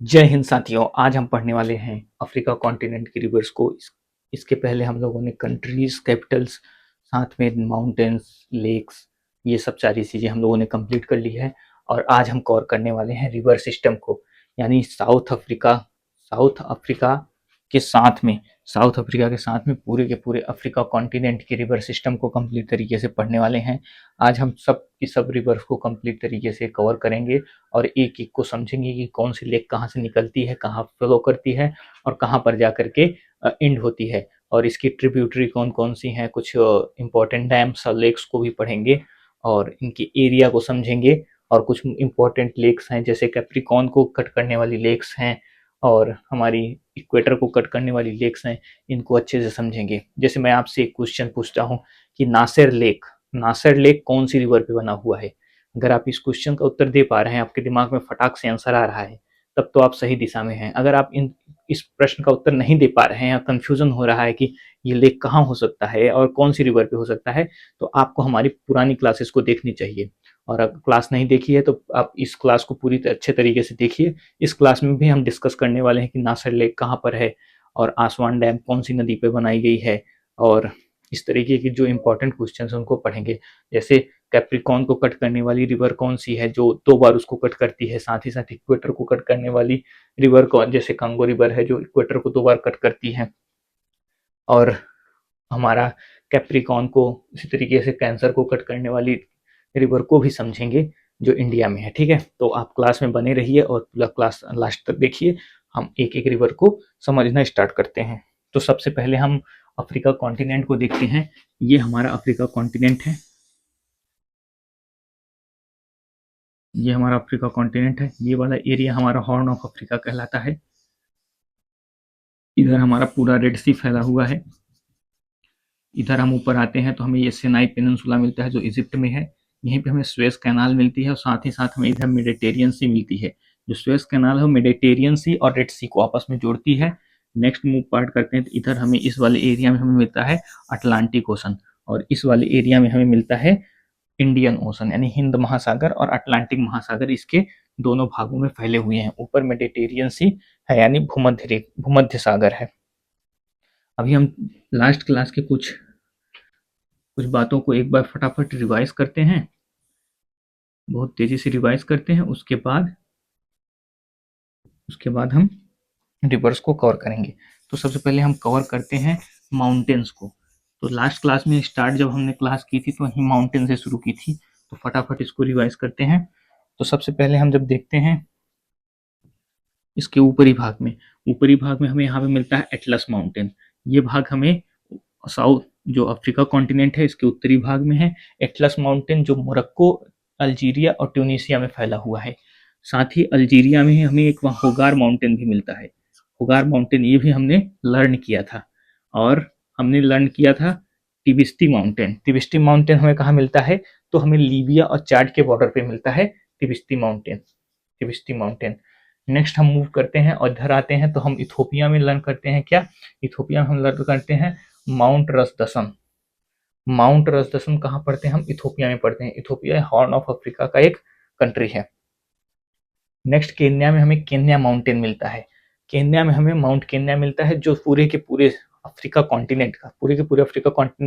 जय हिंद साथियों। आज हम पढ़ने वाले हैं अफ्रीका कॉन्टिनेंट की रिवर्स को। इसके पहले हम लोगों ने कंट्रीज, कैपिटल्स, साथ में माउंटेन्स, लेक्स, ये सब सारी चीज़ें हम लोगों ने कंप्लीट कर ली है। और आज हम कवर करने वाले हैं रिवर सिस्टम को, यानी साउथ अफ्रीका के साथ में साउथ अफ्रीका के साथ में पूरे के पूरे अफ्रीका कॉन्टिनेंट के रिवर सिस्टम को कंप्लीट तरीके से पढ़ने वाले हैं। आज हम सब की सब रिवर्स को कंप्लीट तरीके से कवर करेंगे और एक एक को समझेंगे कि कौन सी लेक कहाँ से निकलती है, कहाँ फ्लो करती है और कहाँ पर जा करके एंड होती है, और इसकी ट्रिब्यूटरी कौन कौन सी हैं। कुछ इंपॉर्टेंट डैम्स और लेक्स को भी पढ़ेंगे और इनकी एरिया को समझेंगे। और कुछ इंपॉर्टेंट लेक्स हैं जैसे कैप्रिकॉन को कट करने वाली लेक्स हैं और हमारी इक्वेटर को कट करने वाली लेक्स हैं, इनको अच्छे से समझेंगे। जैसे मैं आपसे एक क्वेश्चन पूछता हूँ कि नासिर लेक कौन सी रिवर पे बना हुआ है। अगर आप इस क्वेश्चन का उत्तर दे पा रहे हैं, आपके दिमाग में फटाक से आंसर आ रहा है, तब तो आप सही दिशा में हैं। अगर आप इस प्रश्न का उत्तर नहीं दे पा रहे हैं या कंफ्यूजन हो रहा है कि ये लेक कहाँ हो सकता है और कौन सी रिवर पे हो सकता है, तो आपको हमारी पुरानी क्लासेस को देखनी चाहिए। और अगर क्लास नहीं देखी है तो आप इस क्लास को पूरी अच्छे तरीके से देखिए। इस क्लास में भी हम डिस्कस करने वाले हैं कि नासिर लेक कहाँ पर है और आसवान डैम कौन सी नदी पे बनाई गई है, और इस तरीके की जो इंपॉर्टेंट क्वेश्चन है उनको पढ़ेंगे। जैसे कैप्रिकॉन को कट करने वाली रिवर कौन सी है जो 2 बार उसको कट करती है, साथ ही साथ इक्वेटर को कट करने वाली रिवर कौन, जैसे कंगो रिवर है जो इक्वेटर को 2 बार कट करती है। और हमारा कैप्रिकॉन को इसी तरीके से कैंसर को कट करने वाली रिवर को भी समझेंगे जो इंडिया में है। ठीक है, तो आप क्लास में बने रहिए और पूरा क्लास लास्ट तक देखिए। हम एक एक रिवर को समझना स्टार्ट करते हैं। तो सबसे पहले हम अफ्रीका कॉन्टिनेंट को देखते हैं। ये हमारा अफ्रीका कॉन्टिनेंट है, ये हमारा अफ्रीका कॉन्टिनेंट है। ये वाला एरिया हमारा हॉर्न ऑफ अफ्रीका कहलाता है। इधर हमारा पूरा रेड सी फैला हुआ है। इधर हम ऊपर आते हैं तो हमें ये सिनाई पेनिनसुला मिलता है जो इजिप्ट में है। यहीं पे हमें स्वेज कैनाल मिलती है और साथ ही साथ हमें इधर मेडिटेरियन सी मिलती है। जो स्वेज कैनाल है वो मेडिटेरियन सी और रेड सी को आपस में जोड़ती है। नेक्स्ट मूव पार्ट करते हैं तो इधर हमें इस वाले एरिया में हमें मिलता है अटलांटिक ओशन, और इस वाले एरिया में हमें मिलता है इंडियन ओशन, यानी हिंद महासागर और अटलांटिक महासागर इसके दोनों भागों में फैले हुए हैं। ऊपर मेडिटेरियन सी है यानी भूमध्य सागर है। अभी हम लास्ट क्लास के कुछ कुछ बातों को एक बार फटाफट रिवाइज करते हैं, बहुत तेजी से रिवाइज करते हैं। उसके बाद हम रिवर्स को कवर करेंगे। तो सबसे पहले हम कवर करते हैं माउंटेन्स को। तो लास्ट क्लास में स्टार्ट जब हमने क्लास की थी तो वहीं माउंटेन से शुरू की थी, तो फटाफट इसको रिवाइज करते हैं। तो सबसे पहले हम जब देखते हैं इसके ऊपरी भाग में हमें यहाँ पे मिलता है एटलस माउंटेन। ये भाग हमें साउथ जो अफ्रीका कॉन्टिनेंट है इसके उत्तरी भाग में है। एटलस माउंटेन जो मोरक्को, अल्जीरिया और ट्यूनीशिया में फैला हुआ है। साथ ही अल्जीरिया में हमें एक वहाँ होगार माउंटेन भी मिलता है। होगार माउंटेन ये भी हमने लर्न किया था। और हमने लर्न किया था तिबिस्ती माउंटेन हमें कहाँ मिलता है, तो हमें लीबिया और चाड के बॉर्डर पे मिलता है तिबिस्ती माउंटेन। नेक्स्ट हम मूव करते हैं और इधर आते हैं तो हम इथोपिया में लर्न करते हैं क्या, इथोपिया में हम लर्न करते हैं माउंट रसदसम कहाँ पढ़ते हैं हम, इथोपिया में पढ़ते हैं। इथोपिया हॉर्न ऑफ अफ्रीका का एक कंट्री है। नेक्स्ट केन्या में हमें केन्या माउंटेन मिलता है। केन्या में हमें माउंट केन्या मिलता है जो पूरे के पूरे अफ्रीका कॉन्टिनेंट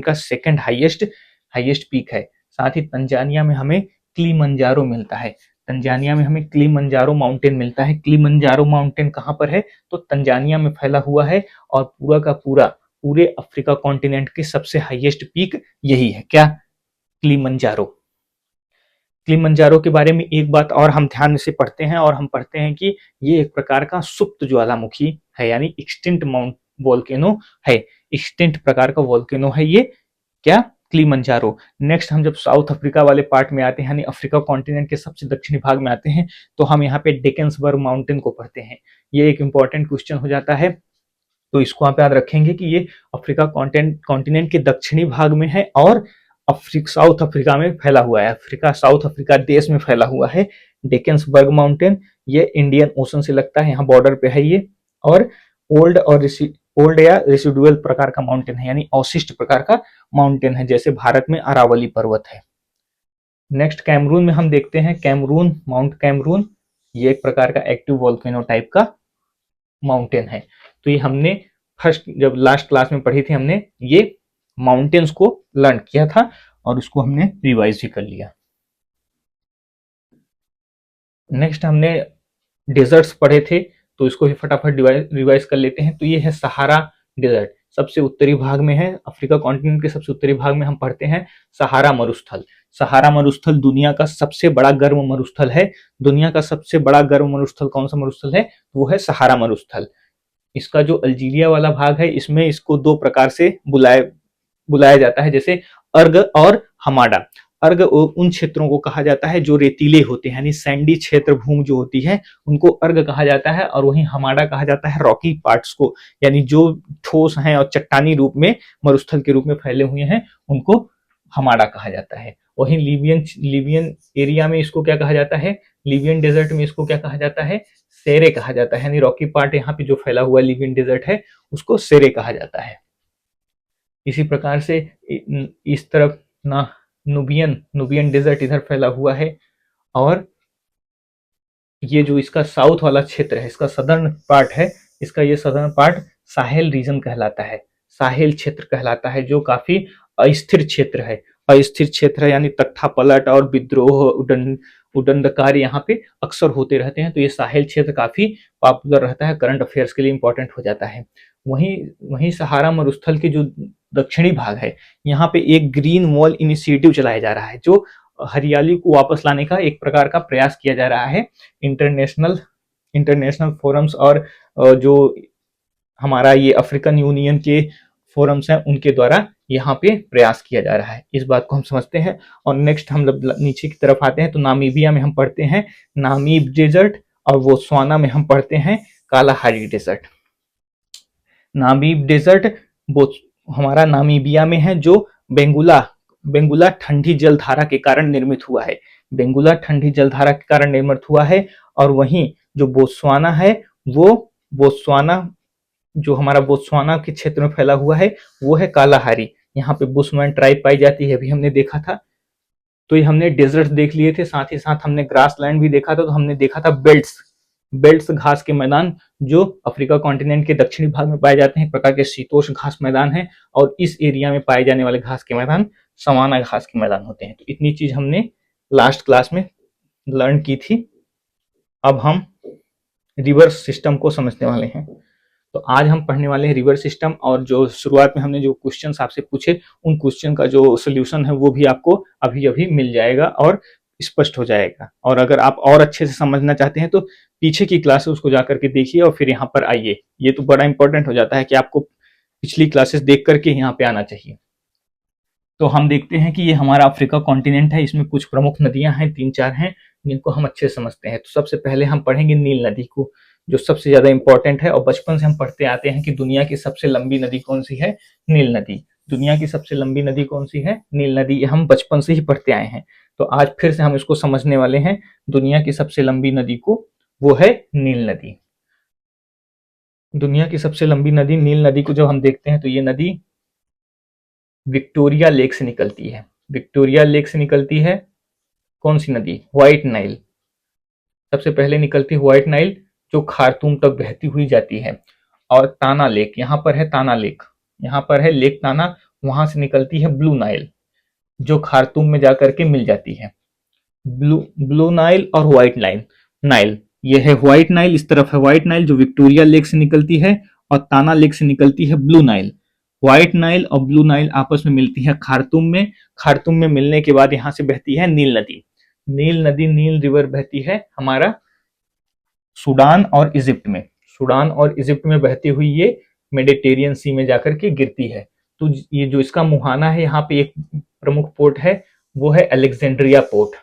का सेकंड हाईएस्ट पीक है। साथ ही तंजानिया में हमें किलिमंजारो मिलता है। तंजानिया में हमें किलिमंजारो माउंटेन मिलता है। किलिमंजारो माउंटेन कहाँ पर है, तो तंजानिया में फैला हुआ है। और पूरा का पूरा पूरे अफ्रीका कॉन्टिनेंट की सबसे हाईएस्ट पीक यही है, क्या, किलिमंजारो। किलिमंजारो के बारे में एक बात और हम ध्यान से पढ़ते हैं, और हम पढ़ते हैं कि ये एक प्रकार का सुप्त ज्वालामुखी है, यानी एक्सटिंक्ट माउंट वोल्केनो है। एक्सटिंक्ट प्रकार का वोल्केनो है ये, क्या, किलिमंजारो। नेक्स्ट हम जब साउथ अफ्रीका वाले पार्ट में आते हैं, यानी अफ्रीका कॉन्टिनेंट के सबसे दक्षिणी भाग में आते हैं, तो हम यहाँ पे डेकेंसबर्ग माउंटेन को पढ़ते हैं। ये एक इंपॉर्टेंट क्वेश्चन हो जाता है, तो इसको आप याद रखेंगे कि ये अफ्रीका कॉन्टिनेंट के दक्षिणी भाग में है और साउथ अफ्रीका में फैला हुआ है। साउथ अफ्रीका देश में फैला हुआ है। डेकेंसबर्ग माउंटेन ये इंडियन ओशन से लगता है, यहाँ बॉर्डर पे है ये। और ओल्ड या रेसिडुअल प्रकार का माउंटेन है, यानी अवशिष्ट प्रकार का माउंटेन है, जैसे भारत में अरावली पर्वत है। नेक्स्ट कैमरून में हम देखते हैं माउंट कैमरून। ये एक प्रकार का एक्टिव वोल्केनो टाइप का माउंटेन है। तो ये हमने फर्स्ट जब लास्ट क्लास में पढ़ी थी, हमने ये माउंटेन्स को लर्न किया था और उसको हमने रिवाइज भी कर लिया। नेक्स्ट हमने डेजर्ट्स पढ़े थे, तो इसको भी फटाफट रिवाइज कर लेते हैं। तो ये है सहारा डेजर्ट, सबसे उत्तरी भाग में है, अफ्रीका कॉन्टिनेंट के सबसे उत्तरी भाग में हम पढ़ते हैं सहारा मरुस्थल। सहारा मरुस्थल दुनिया का सबसे बड़ा गर्म मरुस्थल है। दुनिया का सबसे बड़ा गर्म मरुस्थल कौन सा मरुस्थल है? वो है सहारा मरुस्थल। इसका जो अल्जीरिया वाला भाग है, इसमें इसको दो प्रकार से बुलाया जाता है, जैसे अर्ग और हमाडा। अर्ग उन क्षेत्रों को कहा जाता है जो रेतीले होते हैं, यानी सैंडी क्षेत्र भूमि जो होती है उनको अर्ग कहा जाता है, और वहीं हमाडा कहा जाता है रॉकी पार्ट्स को, यानी जो ठोस हैं और चट्टानी रूप में मरुस्थल के रूप में फैले हुए हैं उनको हमाडा कहा जाता है। वहीं लीबियन एरिया में इसको क्या कहा जाता है? लीबियन डेजर्ट में इसको क्या कहा जाता है? सेरे कहा जाता है, यानी रॉकी पार्ट यहाँ पे जो फैला हुआ लीबियन डेजर्ट है उसको सेरे कहा जाता है। इसी प्रकार से इस तरफ ना नुबियन डेजर्ट इधर फैला हुआ है, और ये जो इसका साउथ वाला क्षेत्र है, इसका सदर्न पार्ट है, इसका ये सदर्न पार्ट साहेल रीजन कहलाता है, साहेल क्षेत्र कहलाता है, जो काफी अस्थिर क्षेत्र है। अस्थिर क्षेत्र है यानी तख्ता पलट और विद्रोह, उदंडकार यहाँ पे अक्सर होते रहते हैं, तो ये साहेल क्षेत्र काफी पॉपुलर रहता है, करंट अफेयर्स के लिए इंपॉर्टेंट हो जाता है। वहीं सहारा मरुस्थल के जो दक्षिणी भाग है, यहाँ पे एक ग्रीन वॉल इनिशिएटिव चलाया जा रहा है, जो हरियाली को वापस लाने का एक प्रकार का प्रयास किया जा रहा है। इंटरनेशनल फोरम्स और जो हमारा ये अफ्रीकन यूनियन के फोरम्स हैं उनके द्वारा यहाँ पे प्रयास किया जा रहा है, इस बात को हम समझते हैं। और नेक्स्ट हम नीचे की तरफ आते हैं, तो नामीबिया में हम पढ़ते हैं नामीब डेजर्ट, और बोत्सवाना में हम पढ़ते हैं कालाहारी डेजर्ट। नामीब डेजर्ट हमारा नामीबिया में है, जो बेंगुला ठंडी जलधारा के कारण निर्मित हुआ है। बेंगुला ठंडी जलधारा के कारण निर्मित हुआ है। और वहीं जो बोत्सवाना है, वो बोत्सवाना जो हमारा बोत्सवाना के क्षेत्र में फैला हुआ है वो है कालाहारी। यहाँ पे बुशमैन ट्राइब पाई जाती है, अभी हमने देखा था। तो ये हमने डेजर्ट देख लिए थे, साथ ही साथ हमने ग्रास लैंड भी देखा था। तो हमने देखा था बेल्ट्स घास के मैदान, जो अफ्रीका कॉन्टिनेंट के दक्षिणी भाग में पाए जाते हैं, एक प्रकार के शीतोष्ण घास मैदान है। और इस एरिया में पाए जाने वाले घास के मैदान सवाना घास के मैदान होते हैं। तो इतनी चीज हमने लास्ट क्लास में लर्न की थी। अब हम रिवर सिस्टम को समझने वाले हैं। तो आज हम पढ़ने वाले हैं रिवर सिस्टम, और जो शुरुआत में हमने जो क्वेश्चंस आपसे पूछे उन क्वेश्चन का जो सोल्यूशन है वो भी आपको अभी अभी मिल जाएगा और स्पष्ट हो जाएगा। और अगर आप और अच्छे से समझना चाहते हैं तो पीछे की क्लासेस उसको जाकर के देखिए और फिर यहाँ पर आइए। ये तो बड़ा इंपॉर्टेंट हो जाता है कि आपको पिछली क्लासेस देख करके यहाँ पे आना चाहिए। तो हम देखते हैं कि ये हमारा अफ्रीका कॉन्टिनेंट है, इसमें कुछ प्रमुख नदियां हैं, 3-4 हैं जिनको हम अच्छे से समझते हैं। तो सबसे पहले हम पढ़ेंगे नील नदी को, जो सबसे ज्यादा इंपॉर्टेंट है, और बचपन से हम पढ़ते आते हैं कि दुनिया की सबसे लंबी नदी कौन सी है? नील नदी। दुनिया की सबसे लंबी नदी कौन सी है? नील नदी। ये हम बचपन से ही पढ़ते आए हैं। तो आज फिर से हम इसको समझने वाले हैं, दुनिया की सबसे लंबी नदी को, वो है नील नदी। दुनिया की सबसे लंबी नदी नील नदी को जब हम देखते हैं तो ये नदी विक्टोरिया लेक से निकलती है। विक्टोरिया लेक से निकलती है कौन सी नदी? White Nile. सबसे पहले निकलती है व्हाइट नाइल, जो खार्तूम तक बहती हुई जाती है। और ताना लेक, यहाँ पर है ताना लेक, यहाँ पर है लेक ताना, वहां से निकलती है ब्लू नाइल, जो खार्तूम में जाकर के मिल जाती है। ब्लू नाइल और व्हाइट नाइल, ये है व्हाइट नाइल, इस तरफ है व्हाइट नाइल जो विक्टोरिया लेक से निकलती है, और ताना लेक से निकलती है ब्लू नाइल। व्हाइट नाइल और ब्लू नाइल आपस में मिलती है खार्तूम में। खार्तूम में मिलने के बाद यहां से बहती है नील नदी। नील रिवर बहती है हमारा सूडान और इजिप्ट में। सूडान और इजिप्ट में बहती हुई ये मेडिटेरियन सी में जाकर के गिरती है। तो ये जो इसका मुहाना है, यहाँ पे एक प्रमुख पोर्ट है, वो है अलेक्जेंड्रिया पोर्ट।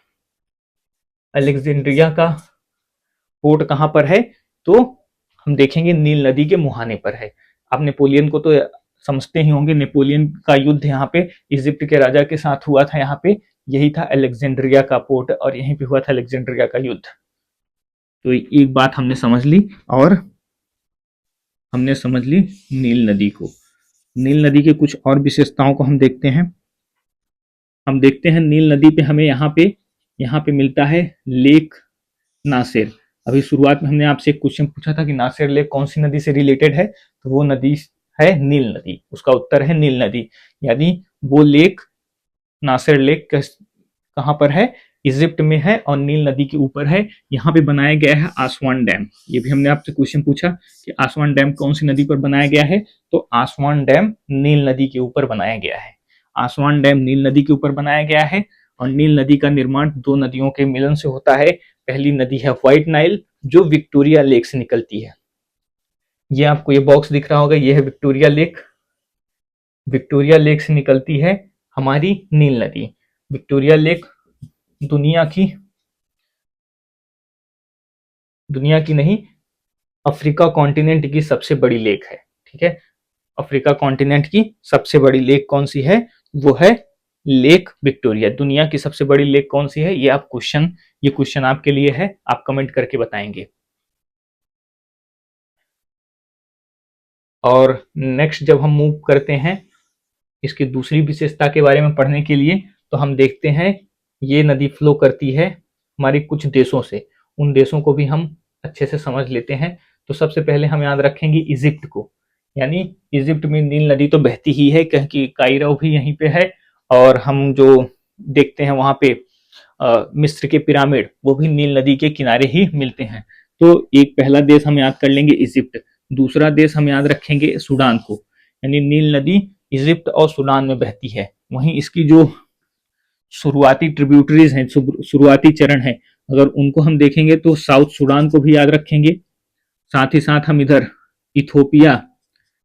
अलेक्जेंड्रिया का पोर्ट कहां पर है? तो हम देखेंगे नील नदी के मुहाने पर है। आप नेपोलियन को तो समझते ही होंगे, नेपोलियन का युद्ध यहाँ पे इजिप्ट के राजा के साथ हुआ था, यहाँ पे यही था अलेक्जेंड्रिया का पोर्ट, और यहीं पे हुआ था अलेक्जेंड्रिया का युद्ध। तो एक बात हमने समझ ली, और हमने समझ ली नील नदी को। नील नदी के कुछ और विशेषताओं को हम देखते हैं। हम देखते हैं नील नदी पे हमें यहाँ पे मिलता है लेक नासिर। अभी शुरुआत में हमने आपसे एक क्वेश्चन पूछा था कि नासिर लेक कौन सी नदी से रिलेटेड है, तो वो नदी है नील नदी। उसका उत्तर है नील नदी। यानी वो लेक, नासिर लेक कहाँ पर है, इजिप्ट में है और नील नदी के ऊपर है। यहाँ पे बनाया गया है आसवान डैम। ये भी हमने आपसे क्वेश्चन पूछा कि आसवान डैम कौन सी नदी पर बनाया गया है, तो आसवान डैम नील नदी के ऊपर बनाया गया है। आसवान डैम नील नदी के ऊपर बनाया गया है और नील नदी का निर्माण दो नदियों के मिलन से होता है। पहली नदी है व्हाइट नाइल, जो विक्टोरिया लेक से निकलती है। ये आपको ये बॉक्स दिख रहा होगा, ये है विक्टोरिया लेक। विक्टोरिया लेक से निकलती है हमारी नील नदी। विक्टोरिया लेक दुनिया की नहीं, अफ्रीका कॉन्टिनेंट की सबसे बड़ी लेक है। ठीक है, अफ्रीका कॉन्टिनेंट की सबसे बड़ी लेक कौन सी है, वो है लेक विक्टोरिया। दुनिया की सबसे बड़ी लेक कौन सी है, ये क्वेश्चन आपके लिए है, आप कमेंट करके बताएंगे। और नेक्स्ट जब हम मूव करते हैं इसकी दूसरी विशेषता के बारे में पढ़ने के लिए, तो हम देखते हैं ये नदी फ्लो करती है हमारी कुछ देशों से। उन देशों को भी हम अच्छे से समझ लेते हैं। तो सबसे पहले हम याद रखेंगे इजिप्ट को। यानी इजिप्ट में नील नदी तो बहती ही है, क्योंकि कायरो भी यहीं पे है। और हम जो देखते हैं वहां पे मिस्र के पिरामिड, वो भी नील नदी के किनारे ही मिलते हैं। तो एक पहला देश हम याद कर लेंगे इजिप्ट। दूसरा देश हम याद रखेंगे सूडान को। यानी नील नदी इजिप्ट और सूडान में बहती है। वहीं इसकी जो शुरुआती ट्रिब्यूटरीज हैं, शुरुआती चरण है, अगर उनको हम देखेंगे तो साउथ सूडान को भी याद रखेंगे। साथ ही साथ हम इधर इथोपिया,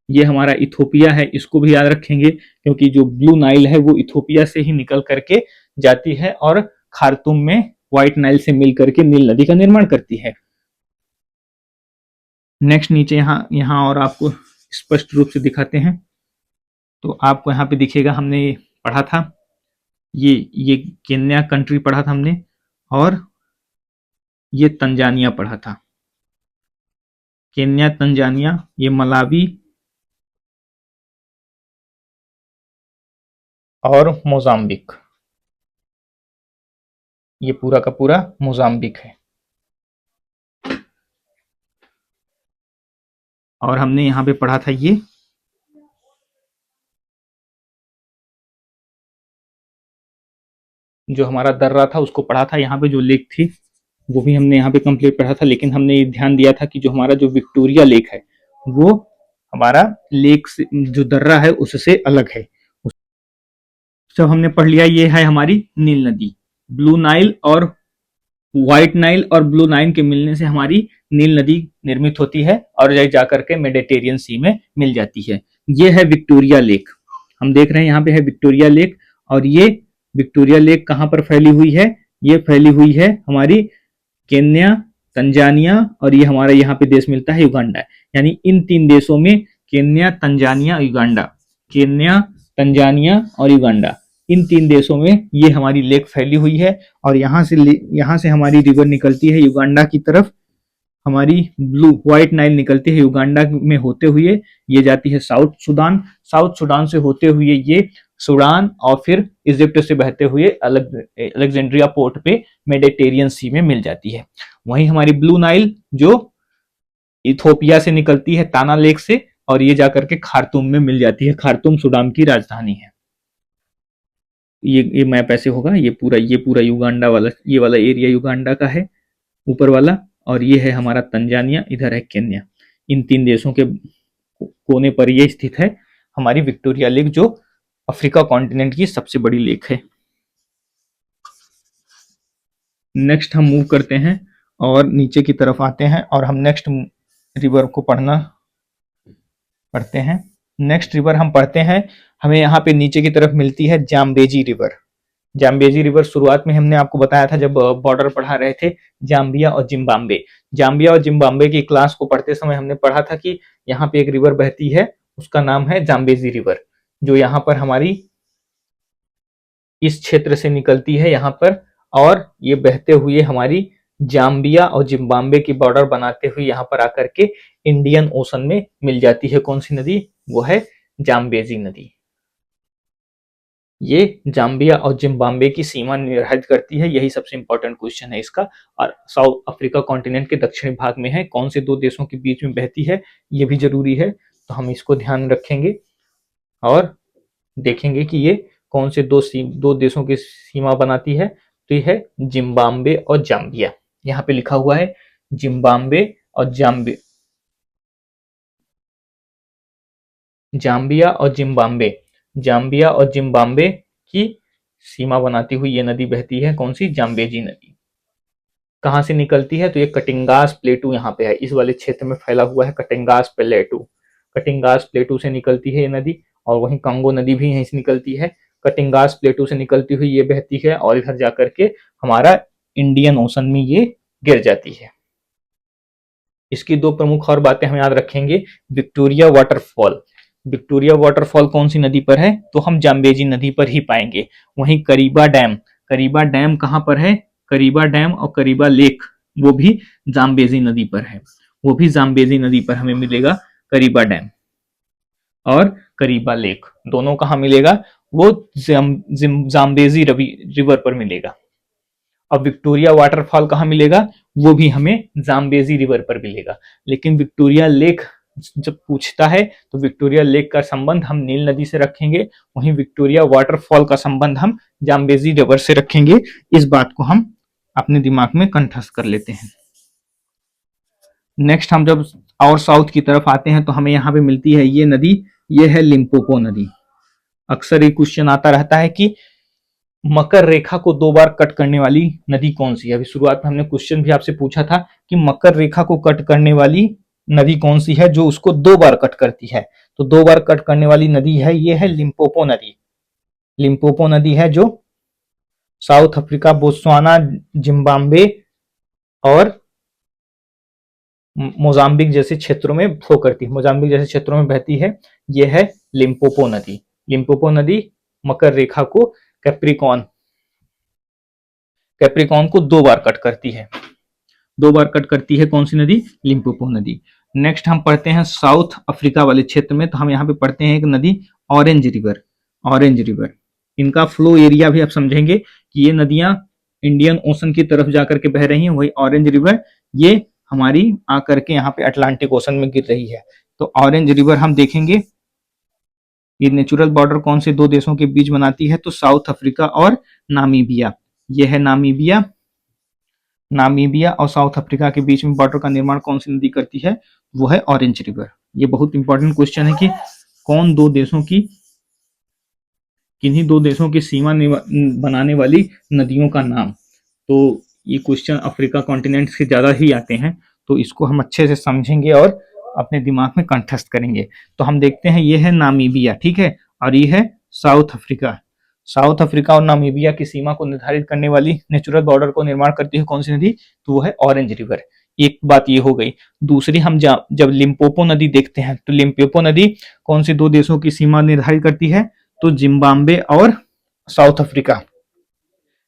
ये हमारा इथोपिया है, इसको भी याद रखेंगे, क्योंकि जो ब्लू नाइल है वो इथोपिया से ही निकल करके जाती है और खार्तुम में व्हाइट नाइल से मिल करके नील नदी का निर्माण करती है। नेक्स्ट नीचे यहाँ और आपको स्पष्ट रूप से दिखाते हैं। तो आपको यहाँ पे दिखेगा, हमने पढ़ा था ये केन्या कंट्री पढ़ा था हमने, और ये तंजानिया पढ़ा था। केन्या, तंजानिया, ये मलावी और मोजाम्बिक, ये पूरा का पूरा मोजाम्बिक है। और हमने यहाँ पे पढ़ा था ये जो हमारा दर्रा था उसको पढ़ा था। यहाँ पे जो लेक थी वो भी हमने यहाँ पे कंप्लीट पढ़ा था। लेकिन हमने ये ध्यान दिया था कि जो हमारा जो विक्टोरिया लेक है वो हमारा लेक से जो दर्रा है उससे अलग है। सब हमने पढ़ लिया। ये है हमारी नील नदी। ब्लू नाइल और व्हाइट नाइल और ब्लू नाइल के मिलने से हमारी नील नदी निर्मित होती है और जाकर के मेडिटेरियन सी में मिल जाती है। ये है विक्टोरिया लेक, हम देख रहे हैं यहाँ पे है विक्टोरिया लेक। और ये विक्टोरिया लेक कहाँ पर फैली हुई है, ये फैली हुई है हमारी केन्या, तंजानिया और ये हमारा यहाँ पे देश मिलता है युगांडा। यानी इन तीन देशों में Kenya, Tanzania, Uganda, Kenya, Tanzania और युगांडा, इन तीन देशों में ये हमारी लेक फैली हुई है। और यहाँ से हमारी रिवर निकलती है युगांडा की तरफ। हमारी ब्लू व्हाइट नाइल निकलती है युगांडा में होते हुए, ये जाती है साउथ सूडान। साउथ सूडान से होते हुए ये सूडान और फिर इजिप्ट से बहते हुए अलेक्जेंड्रिया पोर्ट पे मेडिटेरियन सी में मिल जाती है। वहीं हमारी ब्लू नाइल जो इथोपिया से निकलती है ताना लेक से, और ये जाकर के खार्तूम में मिल जाती है। खार्तूम सूडान की राजधानी है। ये मैप ऐसे होगा, ये पूरा युगांडा वाला, ये वाला एरिया युगांडा का है ऊपर वाला, और ये है हमारा तंजानिया, इधर है केन्या। इन तीन देशों के कोने पर ये स्थित है हमारी विक्टोरिया लेक, जो अफ्रीका कॉन्टिनेंट की सबसे बड़ी लेक है। नेक्स्ट हम मूव करते हैं और नीचे की तरफ आते हैं और हम नेक्स्ट रिवर को पढ़ते हैं। नेक्स्ट रिवर हम पढ़ते हैं, हमें यहाँ पे नीचे की तरफ मिलती है जाम्बेजी रिवर। जाम्बेजी रिवर शुरुआत में हमने आपको बताया था जब बॉर्डर पढ़ा रहे थे, जाम्बिया और जिम्बाब्वे। जाम्बिया और जिम्बाब्वे की क्लास को पढ़ते समय हमने पढ़ा था कि यहाँ पे एक रिवर बहती है, उसका नाम है जाम्बेजी रिवर, जो यहाँ पर हमारी इस क्षेत्र से निकलती है यहाँ पर, और ये बहते हुए हमारी जाम्बिया और जिम्बाब्वे की बॉर्डर बनाते हुए यहाँ पर आकर के इंडियन ओशन में मिल जाती है। कौन सी नदी, वो है जाम्बेजी नदी। ये जाम्बिया और जिम्बाब्वे की सीमा निर्धारित करती है, यही सबसे इंपॉर्टेंट क्वेश्चन है इसका। और साउथ अफ्रीका कॉन्टिनेंट के दक्षिणी भाग में है, कौन से दो देशों के बीच में बहती है, ये भी जरूरी है, तो हम इसको ध्यान रखेंगे और देखेंगे कि ये कौन से दो देशों की सीमा बनाती है। तो ये है जिम्बाब्वे और जाम्बिया, यहाँ पे लिखा हुआ है जिम्बाब्वे और जाम्बिया और जिम्बाब्वे की सीमा बनाती हुई ये नदी बहती है, कौन सी, जाम्बेजी नदी। कहाँ से निकलती है, तो ये कटिंगास प्लेटू यहाँ पे है, इस वाले क्षेत्र में फैला हुआ है कटिंगास प्लेटू से निकलती है ये नदी। और वहीं कांगो नदी भी यहीं से निकलती है, कटिंगास प्लेटू से निकलती हुई ये बहती है और इधर जाकर के हमारा इंडियन ओशन में ये गिर जाती है। इसकी दो प्रमुख और बातें हम याद रखेंगे। विक्टोरिया वाटरफॉल कौन सी नदी पर है, तो हम जाम्बेजी नदी पर ही पाएंगे। वहीं करीबा डैम कहाँ पर है, करीबा डैम और करीबा लेक वो भी जाम्बेजी नदी पर है, वो भी जाम्बेजी नदी पर हमें मिलेगा करीबा डैम और करीबा लेक, दोनों कहाँ मिलेगा, वो जाम्बेजी रिवर पर मिलेगा। अब विक्टोरिया वाटरफॉल कहाँ मिलेगा, वो भी हमें जाम्बेजी रिवर पर मिलेगा। लेकिन विक्टोरिया लेक जब पूछता है तो विक्टोरिया लेक का संबंध हम नील नदी से रखेंगे, वहीं विक्टोरिया वाटरफॉल का संबंध हम जाम्बेजी रिवर से रखेंगे। इस बात को हम अपने दिमाग में कंठस्थ कर लेते हैं। नेक्स्ट हम जब और साउथ की तरफ आते हैं तो हमें यहाँ पे मिलती है ये नदी, ये है लिम्पोपो नदी। अक्सर ये क्वेश्चन आता रहता है कि मकर रेखा को दो बार कट करने वाली नदी कौन सी है। अभी शुरुआत में हमने क्वेश्चन भी आपसे पूछा था कि मकर रेखा को कट करने वाली नदी कौन सी है जो उसको दो बार कट करती है, तो दो बार कट करने वाली नदी है ये है लिम्पोपो नदी। लिम्पोपो नदी है जो साउथ अफ्रीका, बोत्सवाना, जिम्बाब्वे और मोजाम्बिक जैसे क्षेत्रों में फ्लो करती है, मोजाम्बिक जैसे क्षेत्रों में बहती है, यह है लिम्पोपो नदी। लिम्पोपो नदी मकर रेखा को कैप्रिकॉन को दो बार कट करती है, दो बार कट करती है कौन सी नदी, लिम्पोपो नदी। नेक्स्ट हम पढ़ते हैं साउथ अफ्रीका वाले क्षेत्र में, तो हम यहाँ पे पढ़ते हैं एक नदी ऑरेंज रिवर। इनका फ्लो एरिया भी आप समझेंगे कि ये नदियां इंडियन ओशन की तरफ जाकर के बह रही हैं, वही ऑरेंज रिवर ये हमारी आकर के यहाँ पे अटलांटिक ओशन में गिर रही है। तो ऑरेंज रिवर हम देखेंगे, ये नेचुरल बॉर्डर कौन से दो देशों के बीच बनाती है, तो साउथ अफ्रीका और नामीबिया। यह है नामीबिया और साउथ अफ्रीका के बीच में बॉर्डर का निर्माण कौन सी नदी करती है, वो है ऑरेंज रिवर। ये बहुत इंपॉर्टेंट क्वेश्चन है कि कौन दो देशों की, किन्हीं दो देशों की सीमा बनाने वाली नदियों का नाम। तो ये क्वेश्चन अफ्रीका कॉन्टिनेंट से ज्यादा ही आते हैं, तो इसको हम अच्छे से समझेंगे और अपने दिमाग में कंठस्थ करेंगे। तो हम देखते हैं ये है नामीबिया, ठीक है, और ये है साउथ अफ्रीका और नामीबिया की सीमा को निर्धारित करने वाली, नेचुरल बॉर्डर को निर्माण करती है कौन सी नदी, तो वो है ऑरेंज रिवर। एक बात ये हो गई। दूसरी हम जब लिम्पोपो नदी देखते हैं तो लिम्पोपो नदी कौन सी दो देशों की सीमा निर्धारित करती है, तो जिम्बाब्वे और साउथ अफ्रीका।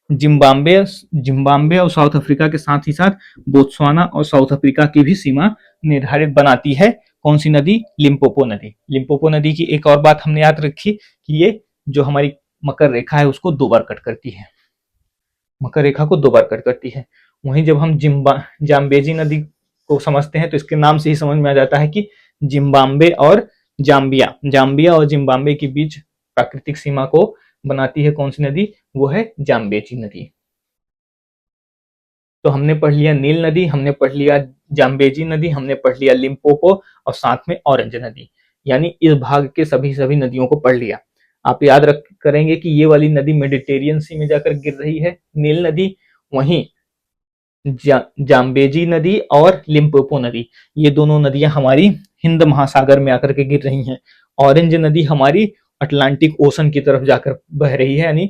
जिम्बाब्वे और साउथ अफ्रीका के साथ ही साथ बोत्सवाना और साउथ अफ्रीका की भी सीमा निर्धारित बनाती है कौन सी नदी, लिम्पोपो नदी। लिम्पोपो नदी की एक और बात हमने याद रखी कि ये जो हमारी मकर रेखा है उसको दो बार कट करती है, मकर रेखा को दो बार कट करती है। वहीं जब हम जाम्बेजी नदी को समझते हैं तो इसके नाम से ही समझ में आ जाता है कि जिम्बाब्वे और जाम्बिया और जिम्बाब्वे के बीच प्राकृतिक सीमा को बनाती है कौन सी नदी, वो है जाम्बेजी नदी। तो हमने पढ़ लिया नील नदी, हमने पढ़ लिया जाम्बेजी नदी, हमने पढ़ लिया लिम्पोपो और साथ में ऑरेंज नदी, यानी इस भाग के सभी नदियों को पढ़ लिया। आप याद रख करेंगे कि ये वाली नदी मेडिटेरियन सी में जाकर गिर रही है, नील नदी, वहीं जाम्बेजी नदी और लिम्पोपो नदी, ये दोनों नदियां हमारी हिंद महासागर में आकर के गिर रही हैं। ऑरेंज नदी हमारी अटलांटिक ओशन की तरफ जाकर बह रही है, यानी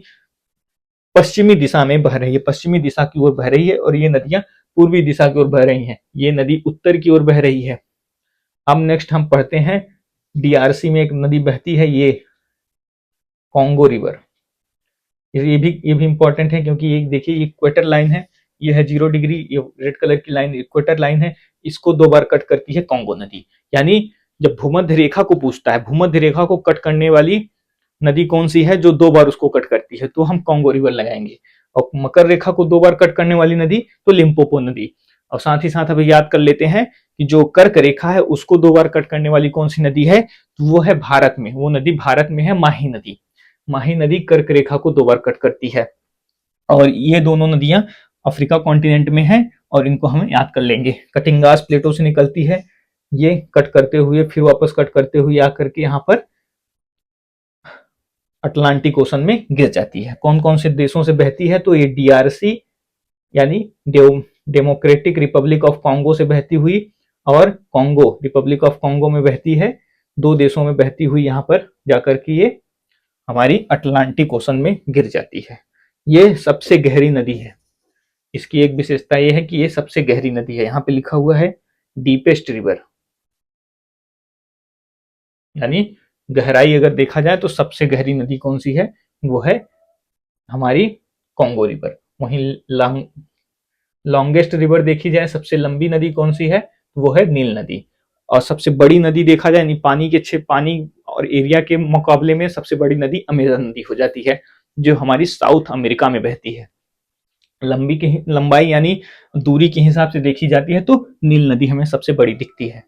पश्चिमी दिशा में बह रही है, पश्चिमी दिशा की ओर बह रही है, और ये नदियां पूर्वी दिशा की ओर बह रही हैं, ये नदी उत्तर की ओर बह रही है। अब नेक्स्ट हम पढ़ते हैं डीआरसी में एक नदी बहती है, ये कॉन्गो रिवर। ये भी इंपॉर्टेंट है क्योंकि ये देखिए ये इक्वेटर लाइन है, ये है 0 डिग्री, ये रेड कलर की लाइन इक्वेटर लाइन है, इसको दो बार कट करती है कॉन्गो नदी। यानी जब भूमध्य रेखा को पूछता है, भूमध्य रेखा को कट करने वाली नदी कौन सी है जो 2 बार उसको कट करती है, तो हम कॉन्गो रिवर लगाएंगे। और मकर रेखा को 2 बार कट करने वाली नदी तो लिम्पोपो नदी। और साथ ही साथ अभी याद कर लेते हैं कि जो कर्क रेखा है उसको 2 बार कट करने वाली कौन सी नदी है, तो वो है भारत में, वो नदी भारत में है माही नदी। माही नदी कर्क रेखा को 2 बार कट करती है। और ये दोनों नदियां अफ्रीका कॉन्टिनेंट में हैं और इनको हम याद कर लेंगे। कटिंगास प्लेटो से निकलती है, ये कट करते हुए फिर वापस कट करते हुए आकर के यहाँ पर अटलांटिक ओशन में गिर जाती है। कौन कौन से देशों से बहती है, तो ये डीआरसी यानी डेमोक्रेटिक रिपब्लिक ऑफ कॉन्गो से बहती हुई और कॉन्गो रिपब्लिक ऑफ कॉन्गो में बहती है। 2 देशों में बहती हुई यहाँ पर जाकर के ये हमारी अटलांटिक ओशन में गिर जाती है। ये सबसे गहरी नदी है। इसकी एक विशेषता ये है कि ये सबसे गहरी नदी है। यहाँ पे लिखा हुआ है डीपेस्ट रिवर, यानी गहराई अगर देखा जाए तो सबसे गहरी नदी कौन सी है, वो है हमारी कॉन्गो रिवर। वहीं लॉन्गेस्ट रिवर देखी जाए, सबसे लंबी नदी कौन सी है, वो है नील नदी। और सबसे बड़ी नदी देखा जाए, पानी के पानी और एरिया के मुकाबले में सबसे बड़ी नदी अमेजन नदी हो जाती है, जो हमारी साउथ अमेरिका में बहती है। लंबाई यानी दूरी के हिसाब से देखी जाती है तो नील नदी हमें सबसे बड़ी दिखती है।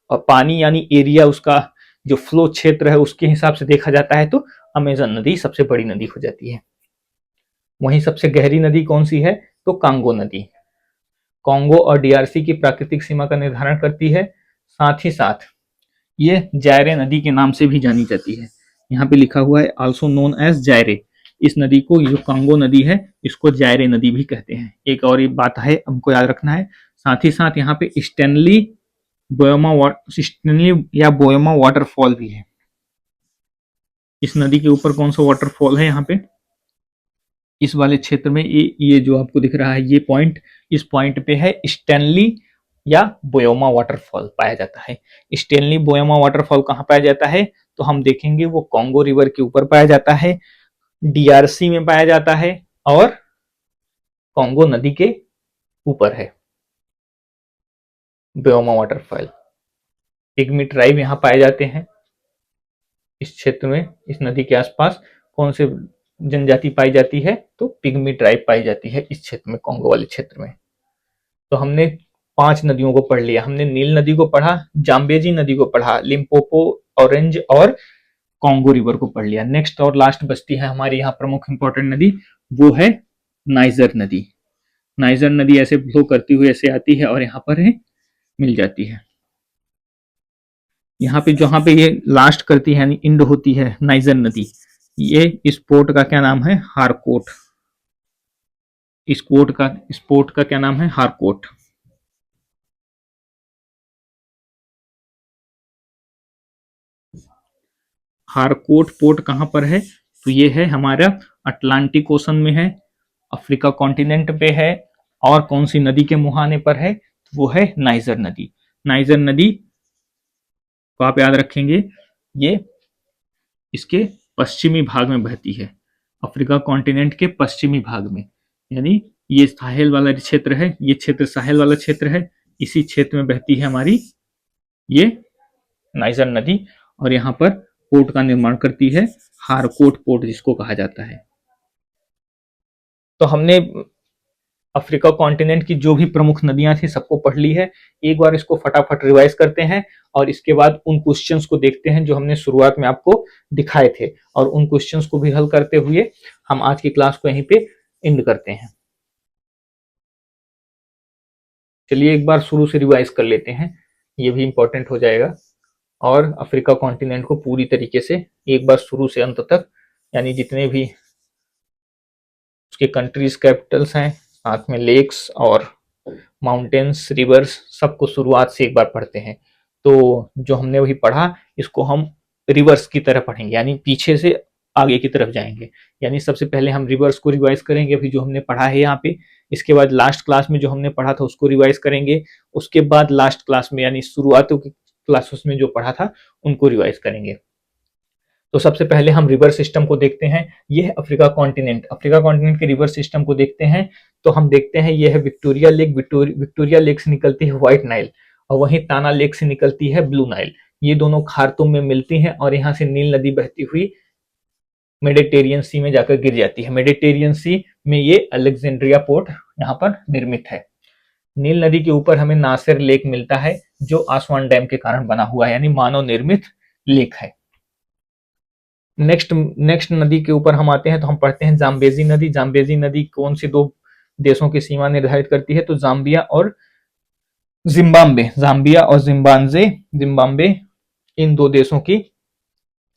और पानी यानी एरिया, उसका जो फ्लो क्षेत्र है उसके हिसाब से देखा जाता है तो अमेजन नदी सबसे बड़ी नदी हो जाती है। वहीं सबसे गहरी नदी कौन सी है, तो कांगो नदी। कांगो और डीआरसी की प्राकृतिक सीमा का निर्धारण करती है। साथ ही साथ ये जायरे नदी के नाम से भी जानी जाती है। यहाँ पे लिखा हुआ है आल्सो नोन एज जायरे। इस नदी को, जो कांगो नदी है, इसको जायरे नदी भी कहते हैं। एक और ये बात है हमको याद रखना है। साथ ही साथ यहाँ पे स्टैनली या बोयमा वाटरफॉल भी है। इस नदी के ऊपर कौन सा वाटरफॉल है, यहाँ पे इस वाले क्षेत्र में ये जो आपको दिख रहा है ये पॉइंट, इस पॉइंट पे है स्टैनली या बोयोमा वाटरफॉल पाया जाता है। स्टैनली बोयोमा वाटरफॉल कहाँ पाया जाता है, तो हम देखेंगे वो कॉन्गो रिवर के ऊपर पाया जाता है, डीआरसी में पाया जाता है और कॉन्गो नदी के ऊपर है बोयोमा वाटरफॉल। पिग्मी ट्राइब यहाँ पाए जाते हैं इस क्षेत्र में। इस नदी के आसपास कौन से जनजाति पाई जाती है, तो पिग्मी ट्राइब पाई जाती है इस क्षेत्र में, कॉन्गो वाले क्षेत्र में। तो हमने 5 नदियों को पढ़ लिया। हमने नील नदी को पढ़ा, जाम्बेजी नदी को पढ़ा, लिम्पोपो, ऑरेंज और कॉन्गो रिवर को पढ़ लिया। नेक्स्ट और लास्ट बचती है हमारी यहाँ प्रमुख इंपॉर्टेंट नदी, वो है नाइजर नदी। नाइजर नदी ऐसे फ्लो करती हुई ऐसे आती है और यहाँ पर है मिल जाती है। यहाँ पे जहां पे ये लास्ट करती है यानी इंड होती है नाइजर नदी, ये इस पोर्ट का क्या नाम है, हारकोट। इस पोर्ट का क्या नाम है, हारकोट। हारकोट पोर्ट कहां पर है, तो ये है हमारा अटलांटिक ओशन में है, अफ्रीका कॉन्टिनेंट पे है। और कौन सी नदी के मुहाने पर है, तो वो है नाइजर नदी। नाइजर नदी को आप याद रखेंगे, ये इसके पश्चिमी भाग में बहती है, अफ्रीका कॉन्टिनेंट के पश्चिमी भाग में। यानी ये साहेल वाला क्षेत्र है, ये क्षेत्र साहेल वाला क्षेत्र है, इसी क्षेत्र में बहती है हमारी ये नाइजर नदी। और यहाँ पर पोर्ट का निर्माण करती है, हारकोट पोर्ट जिसको कहा जाता है। तो हमने अफ्रीका कॉन्टिनेंट की जो भी प्रमुख नदियां थी सबको पढ़ ली है। एक बार इसको फटाफट रिवाइज करते हैं और इसके बाद उन क्वेश्चंस को देखते हैं जो हमने शुरुआत में आपको दिखाए थे, और उन क्वेश्चंस को भी हल करते हुए हम आज की क्लास को यहीं पे एंड करते हैं। चलिए एक बार शुरू से रिवाइज कर लेते हैं, ये भी इंपॉर्टेंट हो जाएगा। और अफ्रीका कॉन्टिनेंट को पूरी तरीके से एक बार शुरू से अंत तक, यानी जितने भी उसके कंट्रीज कैपिटल्स हैं, साथ में लेक्स और माउंटेन्स, रिवर्स, सबको शुरुआत से एक बार पढ़ते हैं। तो जो हमने वही पढ़ा इसको हम रिवर्स की तरह पढ़ेंगे, यानी पीछे से आगे की तरफ जाएंगे। यानी सबसे पहले हम रिवर्स को रिवाइज करेंगे, अभी जो हमने पढ़ा है यहाँ पे। इसके बाद लास्ट क्लास में जो हमने पढ़ा था उसको रिवाइज करेंगे। उसके बाद लास्ट क्लास में यानी शुरुआतों की क्लासेस में जो पढ़ा था उनको रिवाइज करेंगे। तो सबसे पहले हम रिवर सिस्टम को देखते हैं। ये है अफ्रीका कॉन्टिनेंट। अफ्रीका कॉन्टिनेंट के रिवर सिस्टम को देखते हैं तो हम देखते हैं ये है विक्टोरिया लेक। विक्टोरिया लेक से निकलती है व्हाइट नाइल और वहीं ताना लेक से निकलती है ब्लू नाइल। ये दोनों खार्तूम में मिलती हैं और यहाँ से नील नदी बहती हुई मेडिटेरियन सी में जाकर गिर जाती है। मेडिटेरियन सी में ये अलेक्जेंड्रिया पोर्ट यहाँ पर निर्मित है। नील नदी के ऊपर हमें नासिर लेक मिलता है जो आसवान डैम के कारण बना हुआ है, यानी मानव निर्मित लेक है। नेक्स्ट नदी के ऊपर हम आते हैं तो हम पढ़ते हैं जाम्बेजी नदी। जाम्बेजी नदी कौन सी दो देशों की सीमा निर्धारित करती है? तो जाम्बिया और जिम्बाब्वे इन दो देशों की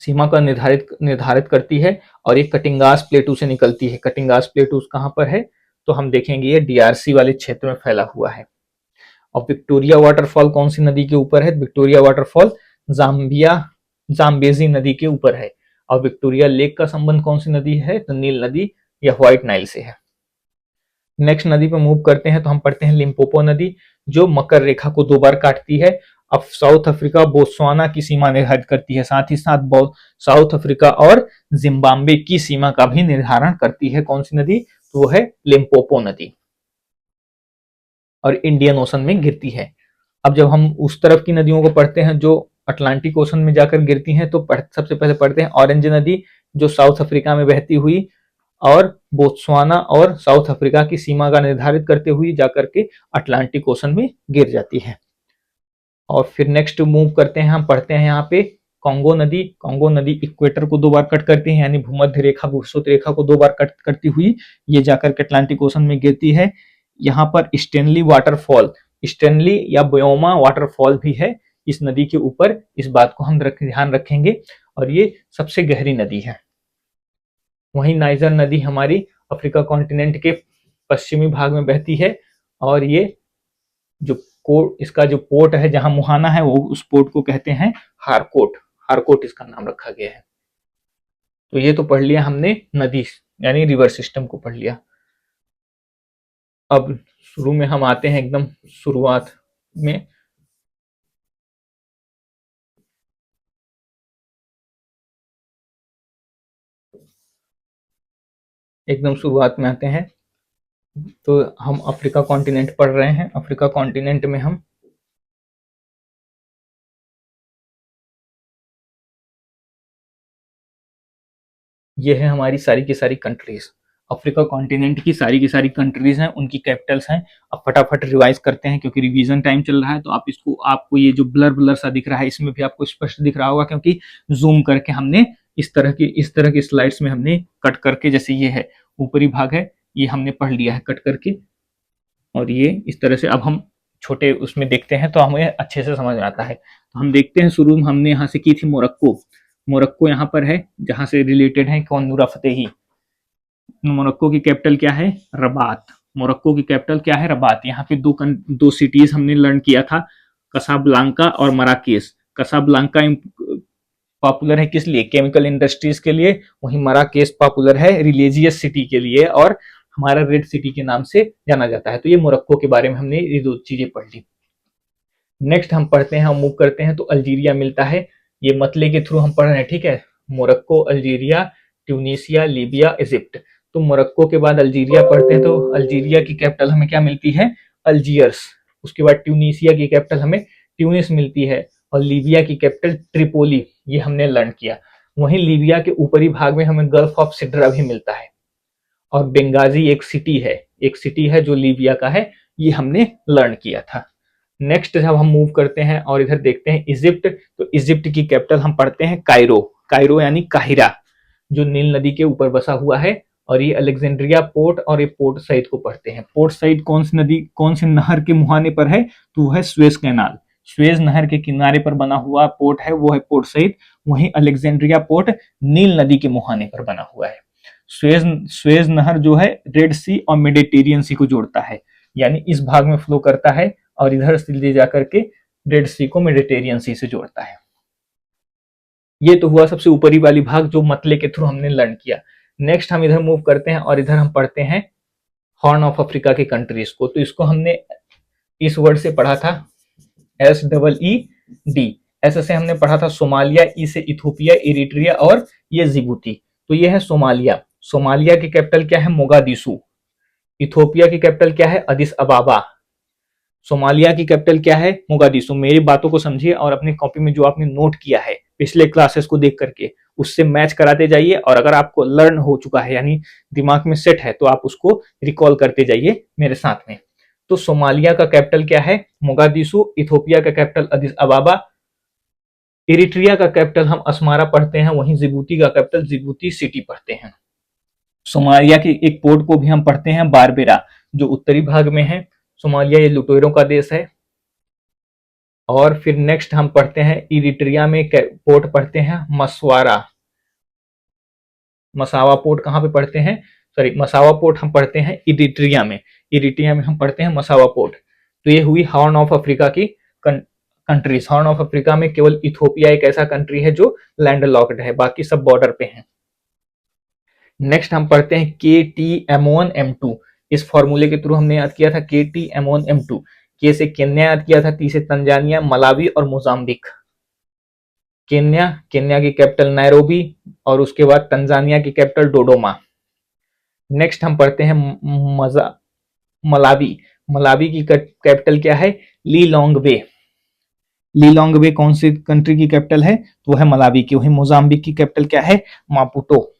सीमा का निर्धारित करती है और ये कटिंगास प्लेटू से निकलती है। कटिंगास प्लेटू कहां पर है? तो हम देखेंगे ये डीआरसी वाले क्षेत्र में फैला हुआ है। और विक्टोरिया वाटरफॉल कौन सी नदी के ऊपर है? विक्टोरिया वाटरफॉल जाम्बेजी नदी के ऊपर है। और विक्टोरिया लेक का संबंध कौन सी नदी है? तो नील नदी या व्हाइट नाइल से है। नेक्स्ट नदी पर मूव करते हैं तो हम पढ़ते हैं लिम्पोपो नदी जो मकर रेखा को 2 बार काटती है। अब साउथ अफ्रीका बोत्सवाना की सीमा निर्धारित करती है, साथ ही साथ साउथ अफ्रीका और जिम्बाब्वे की सीमा का भी निर्धारण करती है। कौन सी नदी? तो वो है लिम्पोपो नदी और इंडियन ओशन में गिरती है। अब जब हम उस तरफ की नदियों को पढ़ते हैं जो अटलांटिक ओशन में जाकर गिरती हैं तो सबसे पहले पढ़ते हैं ऑरेंज नदी जो साउथ अफ्रीका में बहती हुई और बोत्सवाना और साउथ अफ्रीका की सीमा का निर्धारित करते हुए जाकर के अटलांटिक ओशन में गिर जाती है। और फिर नेक्स्ट मूव करते हैं, हम पढ़ते हैं यहाँ पे कांगो नदी। कांगो नदी इक्वेटर को 2 बार कट करती है, यानी भूमध्य रेखा भूमध्य रेखा को 2 बार कट करती हुई ये जाकर के अटलांटिक ओशन में गिरती है। यहाँ पर स्टैनली वाटरफॉल, स्टैनली या ब्योमा वाटरफॉल भी है इस नदी के ऊपर, इस बात को हम ध्यान रखेंगे। और ये सबसे गहरी नदी है। वहीं नाइजर नदी हमारी अफ्रीका कॉन्टिनेंट के पश्चिमी भाग में बहती है और ये जो इसका जो पोर्ट है जहां मुहाना है वो उस पोर्ट को कहते हैं हारकोट। हारकोट इसका नाम रखा गया है। तो ये तो पढ़ लिया हमने नदी यानी रिवर सिस्टम को पढ़ लिया। अब शुरू में हम आते हैं एकदम शुरुआत में, आते हैं तो हम अफ्रीका कॉन्टिनेंट पढ़ रहे हैं। अफ्रीका कॉन्टिनेंट में हम ये है हमारी सारी की सारी कंट्रीज। अफ्रीका कॉन्टिनेंट की सारी कंट्रीज हैं, उनकी कैपिटल्स हैं। अब फटाफट रिवाइज करते हैं क्योंकि रिवीजन टाइम चल रहा है। तो आपको ये जो ब्लर सा दिख रहा है इसमें भी आपको स्पष्ट दिख रहा होगा क्योंकि जूम करके हमने इस तरह की स्लाइड्स में हमने कट करके, जैसे ये है ऊपरी भाग है ये हमने पढ़ लिया है कट करके, और ये इस तरह से अब हम छोटे उसमें देखते हैं तो हमें अच्छे से समझ आता है। तो हम देखते हैं शुरू में हमने यहाँ से की थी मोरक्को यहाँ पर है जहां से रिलेटेड है कौन? नूरा फतेही। मोरक्को की कैपिटल क्या है? रबात। मोरक्को की कैपिटल क्या है? रबात। यहाँ पे दो सिटीज हमने लर्न किया था, कसाब्लांका और मराकेश। कसाब्लांका पॉपुलर है किस लिए? केमिकल इंडस्ट्रीज के लिए। वहीं मराकेश पॉपुलर है रिलीजियस सिटी के लिए और हमारा रेड सिटी के नाम से जाना जाता है। तो ये मोरक्को के बारे में हमने ये 2 चीजें पढ़ ली। नेक्स्ट हम पढ़ते हैं, हम मूव करते हैं तो अल्जीरिया मिलता है। ये मतले के थ्रू हम पढ़ रहे हैं, ठीक है। Morocco, Algeria, Tunisia, Libya, Egypt. तो मोरक्को के बाद अल्जीरिया पढ़ते हैं तो अल्जीरिया की कैपिटल हमें क्या मिलती है? अल्जीयर्स। उसके बाद ट्यूनीसिया की कैपिटल हमें ट्यूनिस मिलती है और लीबिया की कैपिटल ट्रिपोली, ये हमने लर्न किया। वहीं लीबिया के ऊपरी भाग में हमें गल्फ ऑफ सिड्रा भी मिलता है और बेंगाजी एक सिटी है जो लीबिया का है, ये हमने लर्न किया था। नेक्स्ट जब हम मूव करते हैं और इधर देखते हैं इजिप्ट, तो इजिप्ट की कैपिटल हम पढ़ते हैं कायरो यानी काहिरा, जो नील नदी के ऊपर बसा हुआ है। और ये अलेक्जेंड्रिया पोर्ट और ये पोर्ट सईद को पढ़ते हैं। पोर्ट सईद कौन सी नहर के मुहाने पर है? तो वो है स्वेज कैनाल। स्वेज नहर के किनारे पर बना हुआ पोर्ट है वो है पोर्ट सईद। वहीं अलेक्जेंड्रिया पोर्ट नील नदी के मुहाने पर बना हुआ है। स्वेज नहर जो है रेड सी और मेडिटेरियन सी को जोड़ता है, यानी इस भाग में फ्लो करता है और इधर से ले जाकर के रेड सी को मेडिटेरियन सी से जोड़ता है। ये तो हुआ सबसे ऊपरी वाली भाग जो मतले के थ्रू हमने लर्न किया। नेक्स्ट हम इधर मूव करते हैं और इधर हम पढ़ते हैं हॉर्न ऑफ अफ्रीका के कंट्रीज को। तो इसको हमने इस वर्ड से पढ़ा था SEED। ऐसे से हमने पढ़ा था सोमालिया, ई से इथोपिया, इरिट्रिया और ये जिबूती। तो ये है सोमालिया। सोमालिया की कैपिटल क्या है? मोगादिशु। इथोपिया की कैपिटल क्या है? अदिस अबाबा। सोमालिया की कैपिटल क्या है? मोगादिशु। मेरी बातों को समझिए और अपनी कॉपी में जो आपने नोट किया है पिछले क्लासेस को देख करके उससे मैच कराते जाइए, और अगर आपको लर्न हो चुका है यानी दिमाग में सेट है तो आप उसको रिकॉल करते जाइए मेरे साथ में। तो सोमालिया का कैपिटल क्या है? मोगादिशु। इथोपिया का कैपिटल अदिस अबाबा। इरिट्रिया का कैपिटल हम अस्मारा पढ़ते हैं, वहीं जिबूती का कैपिटल जिबूती सिटी पढ़ते हैं। सोमालिया के एक पोर्ट को भी हम पढ़ते हैं बारबेरा, जो उत्तरी भाग में है। सोमालिया ये लुटेरों का देश है। और फिर नेक्स्ट हम पढ़ते हैं इरिट्रिया में पोर्ट पढ़ते हैं मसवारा। मसावा पोर्ट कहाँ पे पढ़ते हैं? सॉरी, मसावा पोर्ट हम पढ़ते हैं इरिट्रिया में। इरिट्रिया में हम पढ़ते हैं मसावा पोर्ट। तो ये हुई हॉर्न ऑफ अफ्रीका की कंट्रीज। हॉर्न ऑफ अफ्रीका में केवल इथोपिया एक ऐसा कंट्री है जो लैंड लॉक्ड है, बाकी सब बॉर्डर पे हैं। नेक्स्ट हम पढ़ते हैं KTM1M2। इस फॉर्मूले के थ्रू हमने याद किया था KTM1M2। के से केन्या याद किया था, टी से तंजानिया, मलावी और मोजाम्बिक। केन्या की कैपिटल नैरोबी, और उसके बाद तंजानिया की कैपिटल डोडोमा। नेक्स्ट हम पढ़ते हैं मलावी। मलावी की कैपिटल क्या है? लीलोंगवे। लीलोंगवे कौन सी कंट्री की कैपिटल है? तो वो है मलावी की। वही मोजाम्बिक की कैपिटल क्या है? मापुटो।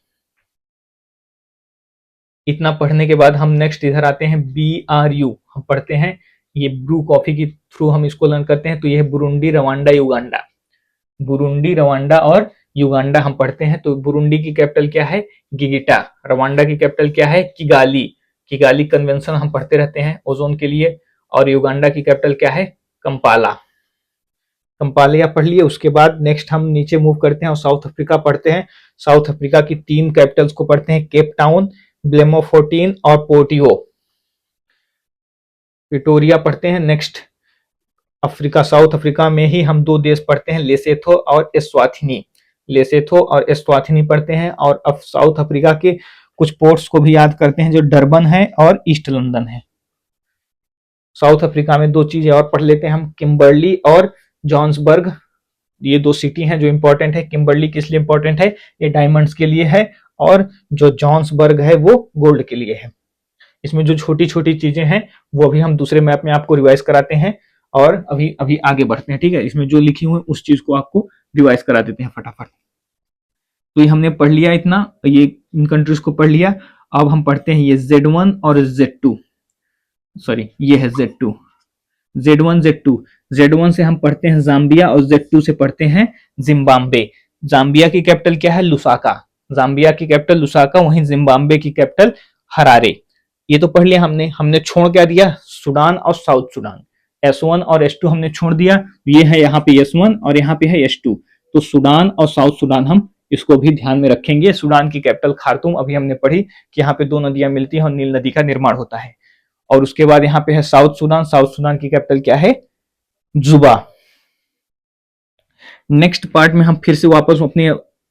इतना पढ़ने के बाद हम नेक्स्ट इधर आते हैं BRU। हम पढ़ते हैं, ये ब्रू कॉफी की थ्रू हम इसको लर्न करते हैं। तो ये है Burundi, Rwanda, Uganda. Burundi, Rwanda और युगांडा हम पढ़ते हैं। तो बुरुंडी की कैपिटल क्या है? गिगिटा। रवांडा की कैपिटल क्या है? किगाली। किगाली कन्वेंशन हम पढ़ते रहते हैं ओजोन के लिए। और युगांडा की कैपिटल क्या है? कंपाला। कंपालिया पढ़ लिए। उसके बाद नेक्स्ट हम नीचे मूव करते हैं और साउथ अफ्रीका पढ़ते हैं। साउथ अफ्रीका की 3 कैपिटल्स को पढ़ते हैं, केप टाउन, ब्लेमोफोर्टीन और पोर्टियो। विक्टोरिया पढ़ते हैं। नेक्स्ट अफ्रीका, साउथ अफ्रीका में ही हम 2 देश पढ़ते हैं, लेसेथो और एस्वाथिनी। लेसेथो और एस्वाथिनी पढ़ते हैं। और अब साउथ अफ्रीका के कुछ पोर्ट्स को भी याद करते हैं, जो डरबन है और ईस्ट लंदन है। साउथ अफ्रीका में 2 चीजें और पढ़ लेते हैं हम, किम्बर्ली और जॉन्सबर्ग। ये 2 सिटी हैं जो इंपॉर्टेंट है। किम्बर्ली किस लिए इंपॉर्टेंट है? ये डायमंड्स के लिए है। और जो जॉन्सबर्ग है वो गोल्ड के लिए है। इसमें जो छोटी छोटी चीजें हैं वो अभी हम दूसरे मैप में आपको रिवाइज कराते हैं, और अभी अभी आगे बढ़ते हैं। ठीक है, इसमें जो लिखी हुई उस चीज को आपको रिवाइज करा देते हैं फटाफट। तो ये हमने पढ़ लिया, इतना ये इन कंट्रीज को पढ़ लिया। अब हम पढ़ते हैं ये Z1 और Z2। सॉरी, ये है Z2। Z1 Z2। Z1 से हम पढ़ते हैं जाम्बिया और Z2 से पढ़ते हैं जिम्बाब्वे। जाम्बिया की कैपिटल क्या है? लुसाका। जाम्बिया की कैपिटल लुसाका, वहीं जिम्बाब्वे की कैपिटल हरारे। ये तो पढ़ लिया हमने। हमने छोड़ क्या दिया? सूडान और साउथ सूडान। S1 और S2 हमने छोड़ दिया। ये है यहाँ पे S1 और यहाँ पे है S2। तो सूडान और साउथ सूडान हम इसको भी ध्यान में रखेंगे। सूडान की कैपिटल खार्तूम, अभी हमने पढ़ी कि यहाँ पे 2 नदियां मिलती हैं और नील नदी का निर्माण होता है। और उसके बाद यहाँ पे है साउथ सूडान। साउथ सूडान की कैपिटल क्या है? जुबा। नेक्स्ट पार्ट में हम फिर से वापस अपने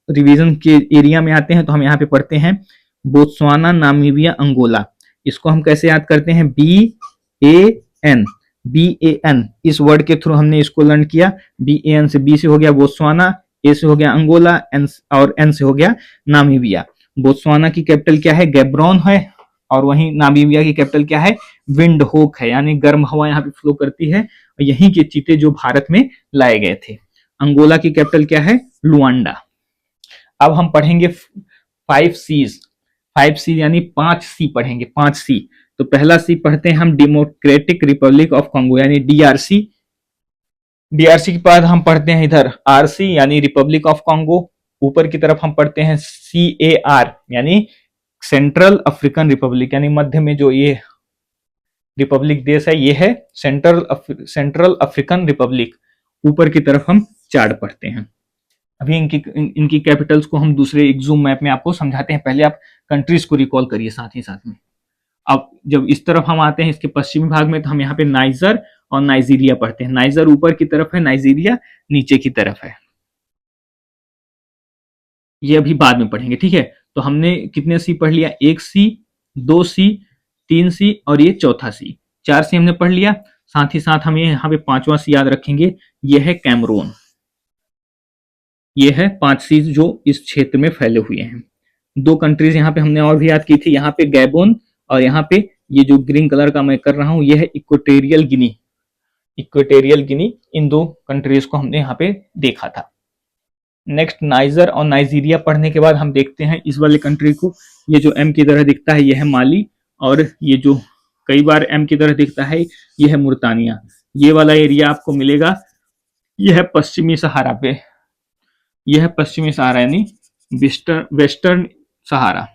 रिवीजन के एरिया में आते हैं। तो हम यहाँ पे पढ़ते हैं बोत्सवाना, नामीबिया, अंगोला। इसको हम कैसे याद करते हैं? BAN। BAN इस वर्ड के थ्रू हमने इसको लर्न किया। BAN से B से हो गया बोत्सवाना, A से हो गया अंगोला, और N से हो गया नामीबिया। बोत्सवाना की कैपिटल क्या है? गैब्रोन है। और वहीं नामीबिया की कैपिटल क्या है? विंड होक है, यानी गर्म हवा यहाँ पे फ्लो करती है। और यहीं के चीते जो भारत में लाए गए थे। अंगोला की कैपिटल क्या है? लुआंडा। अब हम पढ़ेंगे 5 सीज। 5 सी यानी 5 सी पढ़ेंगे, 5 सी। तो पहला सी पढ़ते हैं हम डेमोक्रेटिक रिपब्लिक ऑफ कांगो यानी DRC। DRC के बाद हम पढ़ते हैं इधर RC यानी रिपब्लिक ऑफ कांगो। ऊपर की तरफ हम पढ़ते हैं CAR यानी सेंट्रल अफ्रीकन रिपब्लिक, यानी मध्य में जो ये रिपब्लिक देश है ये है सेंट्रल अफ्रीकन रिपब्लिक। ऊपर की तरफ हम चार्ट पढ़ते हैं। अभी इनकी कैपिटल्स को हम दूसरे एक जूम मैप में आपको समझाते हैं। पहले आप कंट्रीज को रिकॉल करिए साथ ही साथ में। अब जब इस तरफ हम आते हैं इसके पश्चिमी भाग में, तो हम यहाँ पे नाइजर और नाइजीरिया पढ़ते हैं। नाइजर ऊपर की तरफ है, नाइजीरिया नीचे की तरफ है। ये अभी बाद में पढ़ेंगे, ठीक है। तो हमने कितने सी पढ़ लिया? 1 सी, 2 सी, 3 सी और ये चौथा सी। 4 सी हमने पढ़ लिया। साथ ही साथ हम यहाँ पे 5वां सी याद रखेंगे, ये है कैमरून। ये है 5 सी जो इस क्षेत्र में फैले हुए हैं। 2 कंट्रीज यहाँ पे हमने और भी याद की थी, यहाँ पे गैबोन और यहाँ पे ये जो ग्रीन कलर का मैं कर रहा हूं ये है इक्वेटोरियल गिनी। इक्वेटोरियल गिनी, इन 2 कंट्रीज को हमने यहाँ पे देखा था। नेक्स्ट नाइजर और नाइजीरिया पढ़ने के बाद हम देखते हैं इस वाले कंट्री को। ये जो एम की तरह दिखता है ये है माली, और ये जो कई बार एम की तरह दिखता है ये है मुर्तानिया। ये वाला एरिया आपको मिलेगा, ये है पश्चिमी सहारा पे, यह है पश्चिमी सहारा यानी वेस्टर्न सहारा।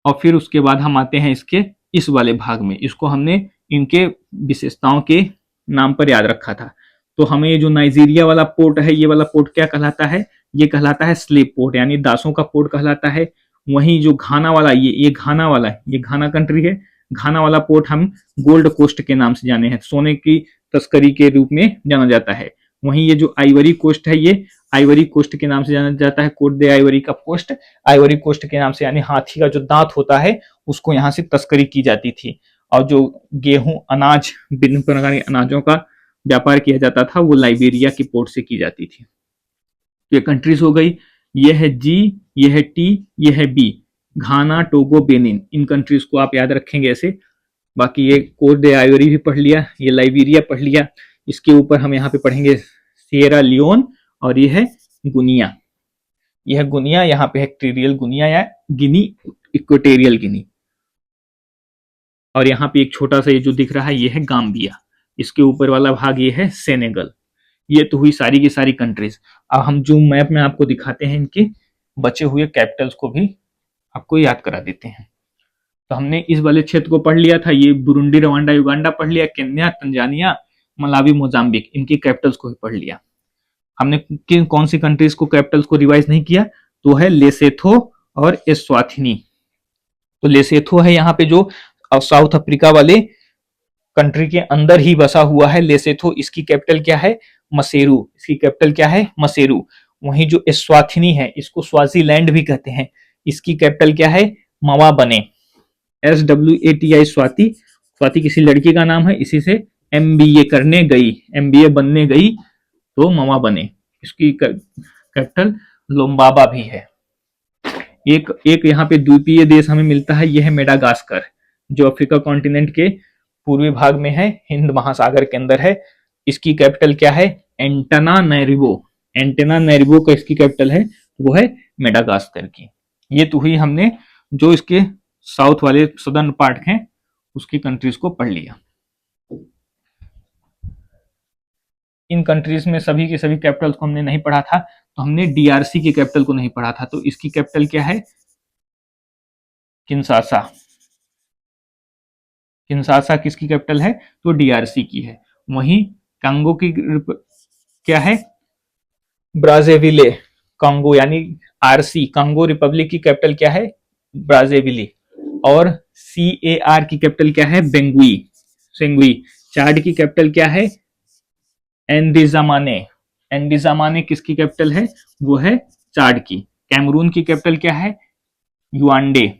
और फिर उसके बाद हम आते हैं इसके इस वाले भाग में, इसको हमने इनके विशेषताओं के नाम पर याद रखा था। तो हमें ये जो नाइजीरिया वाला पोर्ट है, ये वाला पोर्ट क्या कहलाता है? ये कहलाता है स्लेव पोर्ट, यानी दासों का पोर्ट कहलाता है। वहीं जो घाना वाला, ये घाना वाला है, ये घाना कंट्री है। घाना वाला पोर्ट हम गोल्ड कोस्ट के नाम से जाने हैं, सोने की तस्करी के रूप में जाना जाता है। वहीं ये जो आइवरी कोस्ट है, ये आइवरी कोस्ट के नाम से जाना जाता है। कोट दे आइवरी का पोस्ट आइवरी कोस्ट के नाम से, यानी हाथी का जो दांत होता है उसको यहाँ से तस्करी की जाती थी। और जो गेहूं, अनाज, विभिन्न प्रकार के अनाजों का व्यापार किया जाता था वो लाइबेरिया के पोर्ट से की जाती थी। ये कंट्रीज हो गई, ये है जी, ये है टी, ये है बी, घाना, टोगो, बेनिन। इन कंट्रीज को आप याद रखेंगे ऐसे। बाकी ये कोट दे आइवरी भी पढ़ लिया, ये लाइबेरिया पढ़ लिया। इसके ऊपर हम यहाँ पे पढ़ेंगे सिएरा लियोन, और ये है गुनिया। यह गुनिया, यहाँ पे है इक्वेटोरियल गुनिया या गिनी, इक्वेटोरियल गिनी। और यहाँ पे एक छोटा सा ये जो दिख रहा है ये है गाम्बिया। इसके ऊपर वाला भाग ये है सेनेगल। ये तो हुई सारी की सारी कंट्रीज। अब हम जो मैप में आपको दिखाते हैं इनके बचे हुए कैपिटल्स को भी आपको याद करा देते हैं। तो हमने इस वाले क्षेत्र को पढ़ लिया था, ये बुरुंडी, रवांडा, युगांडा पढ़ लिया, केन्या, तंजानिया, मलावी, मोजाम्बिक, इनकी कैपिटल्स को भी पढ़ लिया। हमने किन कौन सी कंट्रीज को कैपिटल्स को रिवाइज नहीं किया, तो है लेसेथो और एस्वाथिनी। तो लेसेथो है यहाँ पे जो साउथ अफ्रीका वाले कंट्री के अंदर ही बसा हुआ है लेसेथो। इसकी कैपिटल क्या है? मसेरू। इसकी कैपिटल क्या है? मसेरू। वहीं जो एस्वाथिनी है, इसको स्वाजीलैंड भी कहते हैं, इसकी कैपिटल क्या है? मवाबने। SWATI स्वाति। स्वाति किसी लड़की का नाम है, इसी से MBA करने गई, MBA बनने गई तो मवाबने। इसकी कैपिटल लोम्बाबा भी है। एक यहाँ पे द्वीपीय देश हमें मिलता है, यह है मेडागास्कर, जो अफ्रीका कॉन्टिनेंट के पूर्वी भाग में है, हिंद महासागर के अंदर है। इसकी कैपिटल क्या है? एंटानानैरिवो। एंटानानैरिवो का इसकी कैपिटल है, वो है मेडागास्कर की। ये तो हुई हमने जो इसके साउथ वाले सदर्न पार्ट हैं उसकी कंट्रीज को पढ़ लिया। इन कंट्रीज में सभी के सभी कैपिटल्स को हमने नहीं पढ़ा था, तो हमने DRC की कैपिटल को नहीं पढ़ा था। तो इसकी कैपिटल क्या है? किंशासा। किंशासा किसकी कैपिटल है? तो DRC की है। वहीं कांगो की क्या है? ब्राज़ेविले। कांगो यानी RC, कांगो रिपब्लिक की कैपिटल क्या है? ब्राज़ेविले। और CAR की कैपिटल क्या है? बेंगुई, सेंगुई। चाड की कैपिटल क्या है? एंडिजामाने। एंडिजामाने किसकी कैपिटल है? वो है चाड की। कैमरून की कैपिटल क्या है? युआंडे।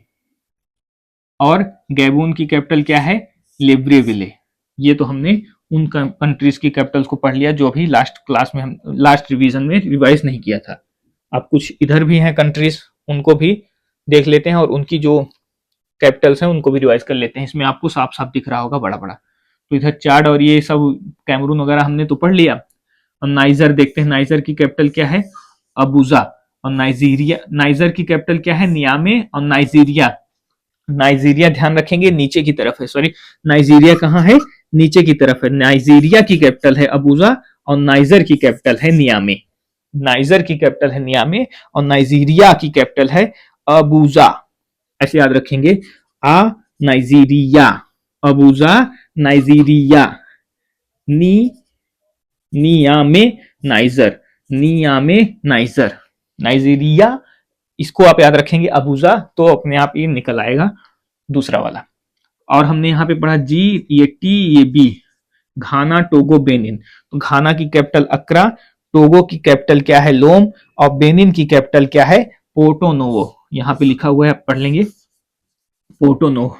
और गैबून की कैपिटल क्या है? लिब्रेविले। ये तो हमने उन कंट्रीज की कैपिटल्स को पढ़ लिया जो अभी लास्ट क्लास में हम लास्ट रिवीजन में रिवाइज नहीं किया था। अब कुछ इधर भी हैं कंट्रीज, उनको भी देख लेते हैं और उनकी जो कैपिटल्स हैं उनको भी रिवाइज कर लेते हैं। इसमें आपको साफ साफ दिख रहा होगा बड़ा बड़ा। तो इधर चाड और ये सब कैमरून वगैरह हमने तो पढ़ लिया। और नाइजर देखते हैं, नाइजर की कैपिटल क्या है? अबूजा। और नाइजीरिया, नाइजर की कैपिटल क्या है? नियामे। और नाइजीरिया, नाइजीरिया ध्यान रखेंगे नीचे की तरफ है, सॉरी नाइजीरिया कहाँ है? नीचे की तरफ है। नाइजीरिया की कैपिटल है अबूजा और नाइजर की कैपिटल है नियामे। नाइजर की कैपिटल है नियामे और नाइजीरिया की कैपिटल है अबूजा। ऐसे याद रखेंगे, Nigeria, Abuja, Nigeria, Niamey, Niger, Niamey, Niger, Nigeria. इसको आप याद रखेंगे अबूजा, तो अपने आप ये निकल आएगा दूसरा वाला। और हमने यहाँ पे पढ़ा जी, ये टी, ये बी, घाना, टोगो, बेनिन। तो घाना की कैपिटल अक्रा, टोगो की कैपिटल क्या है? लोम, और बेनिन की कैपिटल क्या है? Porto Novo. यहाँ पे लिखा हुआ है, आप पढ़ लेंगे, पोर्टो नोवो।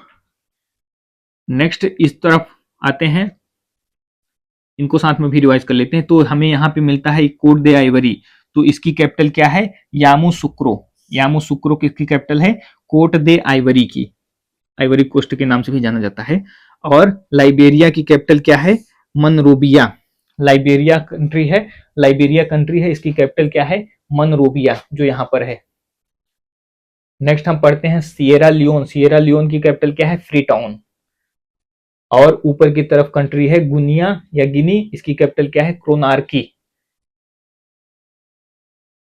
नेक्स्ट इस तरफ आते हैं, इनको साथ में भी रिवाइज कर लेते हैं। तो हमें यहाँ पे मिलता है कोट दे आइवरी। तो इसकी कैपिटल क्या है? यामूसुक्रो। यामूसुक्रो किसकी कैपिटल है? कोट दे आइवरी की, आइवरी कोस्ट के नाम से भी जाना जाता है। और लाइबेरिया की कैपिटल क्या है? मनरोबिया। लाइबेरिया कंट्री है, लाइबेरिया कंट्री है, इसकी कैपिटल क्या है, मनरोविया, जो यहाँ पर है। नेक्स्ट हम पढ़ते हैं सिएरा लियोन, सिएरा लियोन की कैपिटल क्या है, फ्रीटाउन। और ऊपर की तरफ कंट्री है गुनिया या गिनी, इसकी कैपिटल क्या है, क्रोनार्की।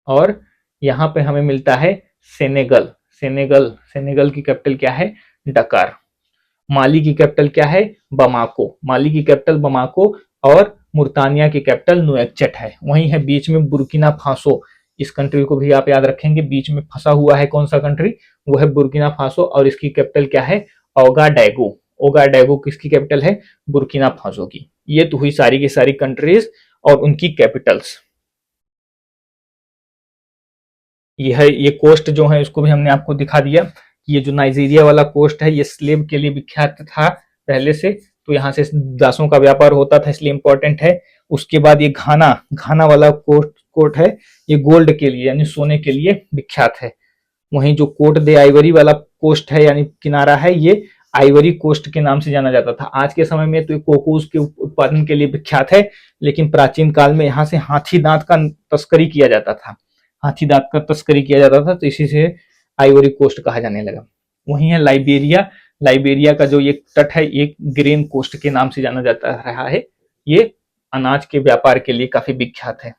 और यहाँ पे हमें मिलता है सेनेगल, सेनेगल, सेनेगल की कैपिटल क्या है, डकार। माली की कैपिटल क्या है, बमाको, माली की कैपिटल बमाको। और मुर्तानिया की कैपिटल नुएक्चट है। वहीं है बीच में बुर्किना फासो, इस कंट्री को भी आप याद रखेंगे, बीच में फंसा हुआ है कौन सा कंट्री, वो है बुर्किना फासो, और इसकी कैपिटल क्या है, ओगाडेगो। ओगाडेगो किसकी कैपिटल है, बुर्किना फासो की। ये तो हुई सारी की सारी कंट्रीज और उनकी कैपिटल्स। ये कोस्ट जो है इसको भी हमने आपको दिखा दिया। ये जो नाइजीरिया वाला कोस्ट है ये स्लेव के लिए विख्यात था पहले से, तो यहाँ से दासों का व्यापार होता था, इसलिए इंपॉर्टेंट है। उसके बाद ये घाना, घाना वाला कोट है, ये गोल्ड के लिए यानी सोने के लिए विख्यात है। वहीं जो कोट दे आइवरी वाला कोस्ट है यानी किनारा है, ये आइवरी कोस्ट के नाम से जाना जाता था। आज के समय में तो कोकोस के उत्पादन के लिए विख्यात है, लेकिन प्राचीन काल में यहाँ से हाथी दांत का तस्करी किया जाता था, हाथी दांत का तस्करी किया जाता था, तो इसी से आइवरी कोस्ट कहा जाने लगा। वहीं है लाइबेरिया, लाइबेरिया का जो ये तट है एक ग्रेन कोस्ट के नाम से जाना जाता रहा है, ये अनाज के व्यापार के लिए काफी विख्यात है।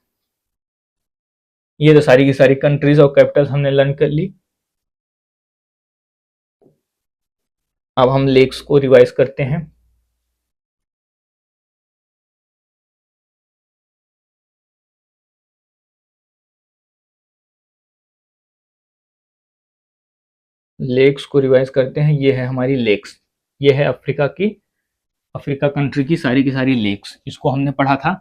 ये तो सारी की सारी कंट्रीज और कैपिटल्स हमने लर्न कर ली। अब हम लेक्स को रिवाइज करते हैं। लेक्स को रिवाइज करते हैं। ये है हमारी लेक्स, ये है अफ्रीका कंट्री की सारी लेक्स। इसको हमने पढ़ा था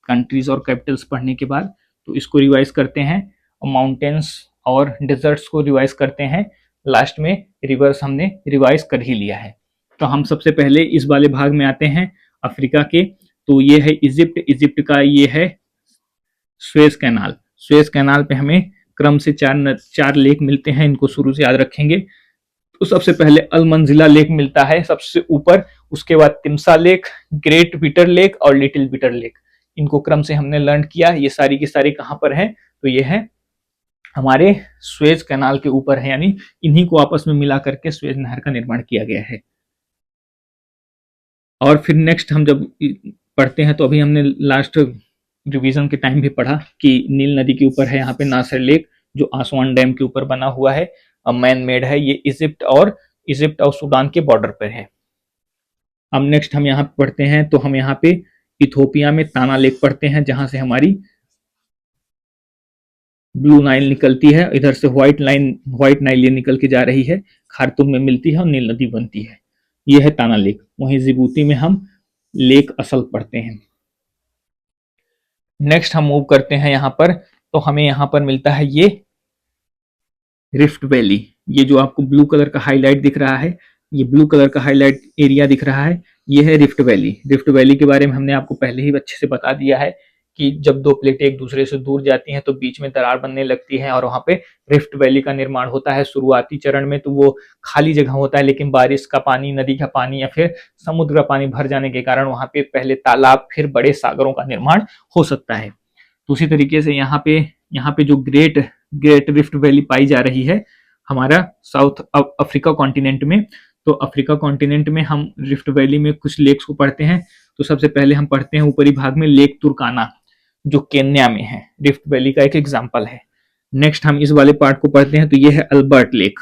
कंट्रीज और कैपिटल्स पढ़ने के बाद, तो इसको रिवाइज करते हैं। माउंटेन्स और डिजर्ट्स को रिवाइज करते हैं। लास्ट में रिवर्स हमने रिवाइज कर ही लिया है। तो हम सबसे पहले इस वाले भाग में आते हैं अफ्रीका के। तो ये है इजिप्ट, इजिप्ट का ये है स्वेज कैनाल। स्वेज कैनाल पे हमें क्रम से चार लेक मिलते हैं, इनको शुरू से याद रखेंगे। तो सबसे पहले अलमंजिला लेक मिलता है सबसे ऊपर, उसके बाद तिम्सा लेक, ग्रेट बिटर लेक और लिटिल बिटर लेक। इनको क्रम से हमने लर्न किया। ये सारी की सारी कहां पर है, तो ये है हमारे स्वेज कैनाल के ऊपर है, यानी इन्हीं को आपस में मिला करके स्वेज नहर का निर्माण किया गया है। और फिर नेक्स्ट हम जब पढ़ते हैं तो अभी हमने लास्ट रिवीजन के टाइम भी पढ़ा कि नील नदी के ऊपर है यहाँ पे नासर लेक, जो आसवान डैम के ऊपर बना हुआ है, मैन मेड है। ये इजिप्ट और सूडान के बॉर्डर पर है। अब नेक्स्ट हम यहाँ पढ़ते हैं तो हम यहाँ पे इथोपिया में ताना लेक पढ़ते हैं, जहां से हमारी ब्लू नाइल निकलती है। इधर से व्हाइट नाइल ये निकल के जा रही है, खार्तूम में मिलती है और नील नदी बनती है। ये है ताना लेक। वहीं जिबूती में हम लेक असल पढ़ते हैं। नेक्स्ट हम मूव करते हैं यहाँ पर, तो हमें यहाँ पर मिलता है ये रिफ्ट वैली। ये जो आपको ब्लू कलर का हाईलाइट दिख रहा है, ये ब्लू कलर का हाईलाइट एरिया दिख रहा है, ये है रिफ्ट वैली। रिफ्ट वैली के बारे में हमने आपको पहले ही अच्छे से बता दिया है कि जब दो प्लेटें एक दूसरे से दूर जाती हैं तो बीच में दरार बनने लगती है और वहां पे रिफ्ट वैली का निर्माण होता है। शुरुआती चरण में तो वो खाली जगह होता है, लेकिन बारिश का पानी, नदी का पानी या फिर समुद्र का पानी भर जाने के कारण वहां पे पहले तालाब फिर बड़े सागरों का निर्माण हो सकता है। तो उसी तरीके से यहाँ पे जो ग्रेट रिफ्ट वैली पाई जा रही है हमारा साउथ अफ्रीका कॉन्टिनेंट में। तो अफ्रीका कॉन्टिनेंट में हम रिफ्ट वैली में कुछ लेक्स को पढ़ते हैं। तो सबसे पहले हम पढ़ते हैं ऊपरी भाग में लेक तुर्काना, जो केन्या में है, रिफ्ट वैली का एक एग्जाम्पल है। नेक्स्ट हम इस वाले पार्ट को पढ़ते हैं तो ये है अल्बर्ट लेक,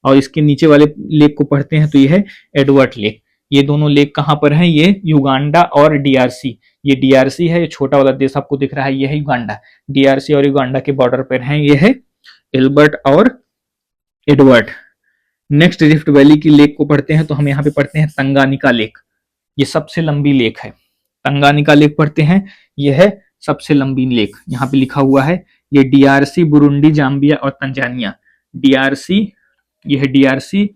और इसके नीचे वाले लेक को पढ़ते हैं तो ये है एडवर्ड लेक। ये दोनों लेक कहाँ पर हैं, ये युगांडा और डीआरसी। ये डीआरसी है, ये छोटा वाला देश आपको दिख रहा है, ये है युगांडा। डीआरसी और युगांडा के बॉर्डर पर हैं, ये है एल्बर्ट और एडवर्ड। नेक्स्ट रिफ्ट वैली की लेक को पढ़ते हैं तो हम यहाँ पे पढ़ते हैं तंगानिका लेक। ये सबसे लंबी लेक है, तंगानिका लेक पढ़ते हैं, ये है सबसे लंबी लेक। यहाँ पे लिखा हुआ है ये डीआरसी, बुरुंडी, जाम्बिया और तंजानिया। डीआरसी, ये है डीआरसी,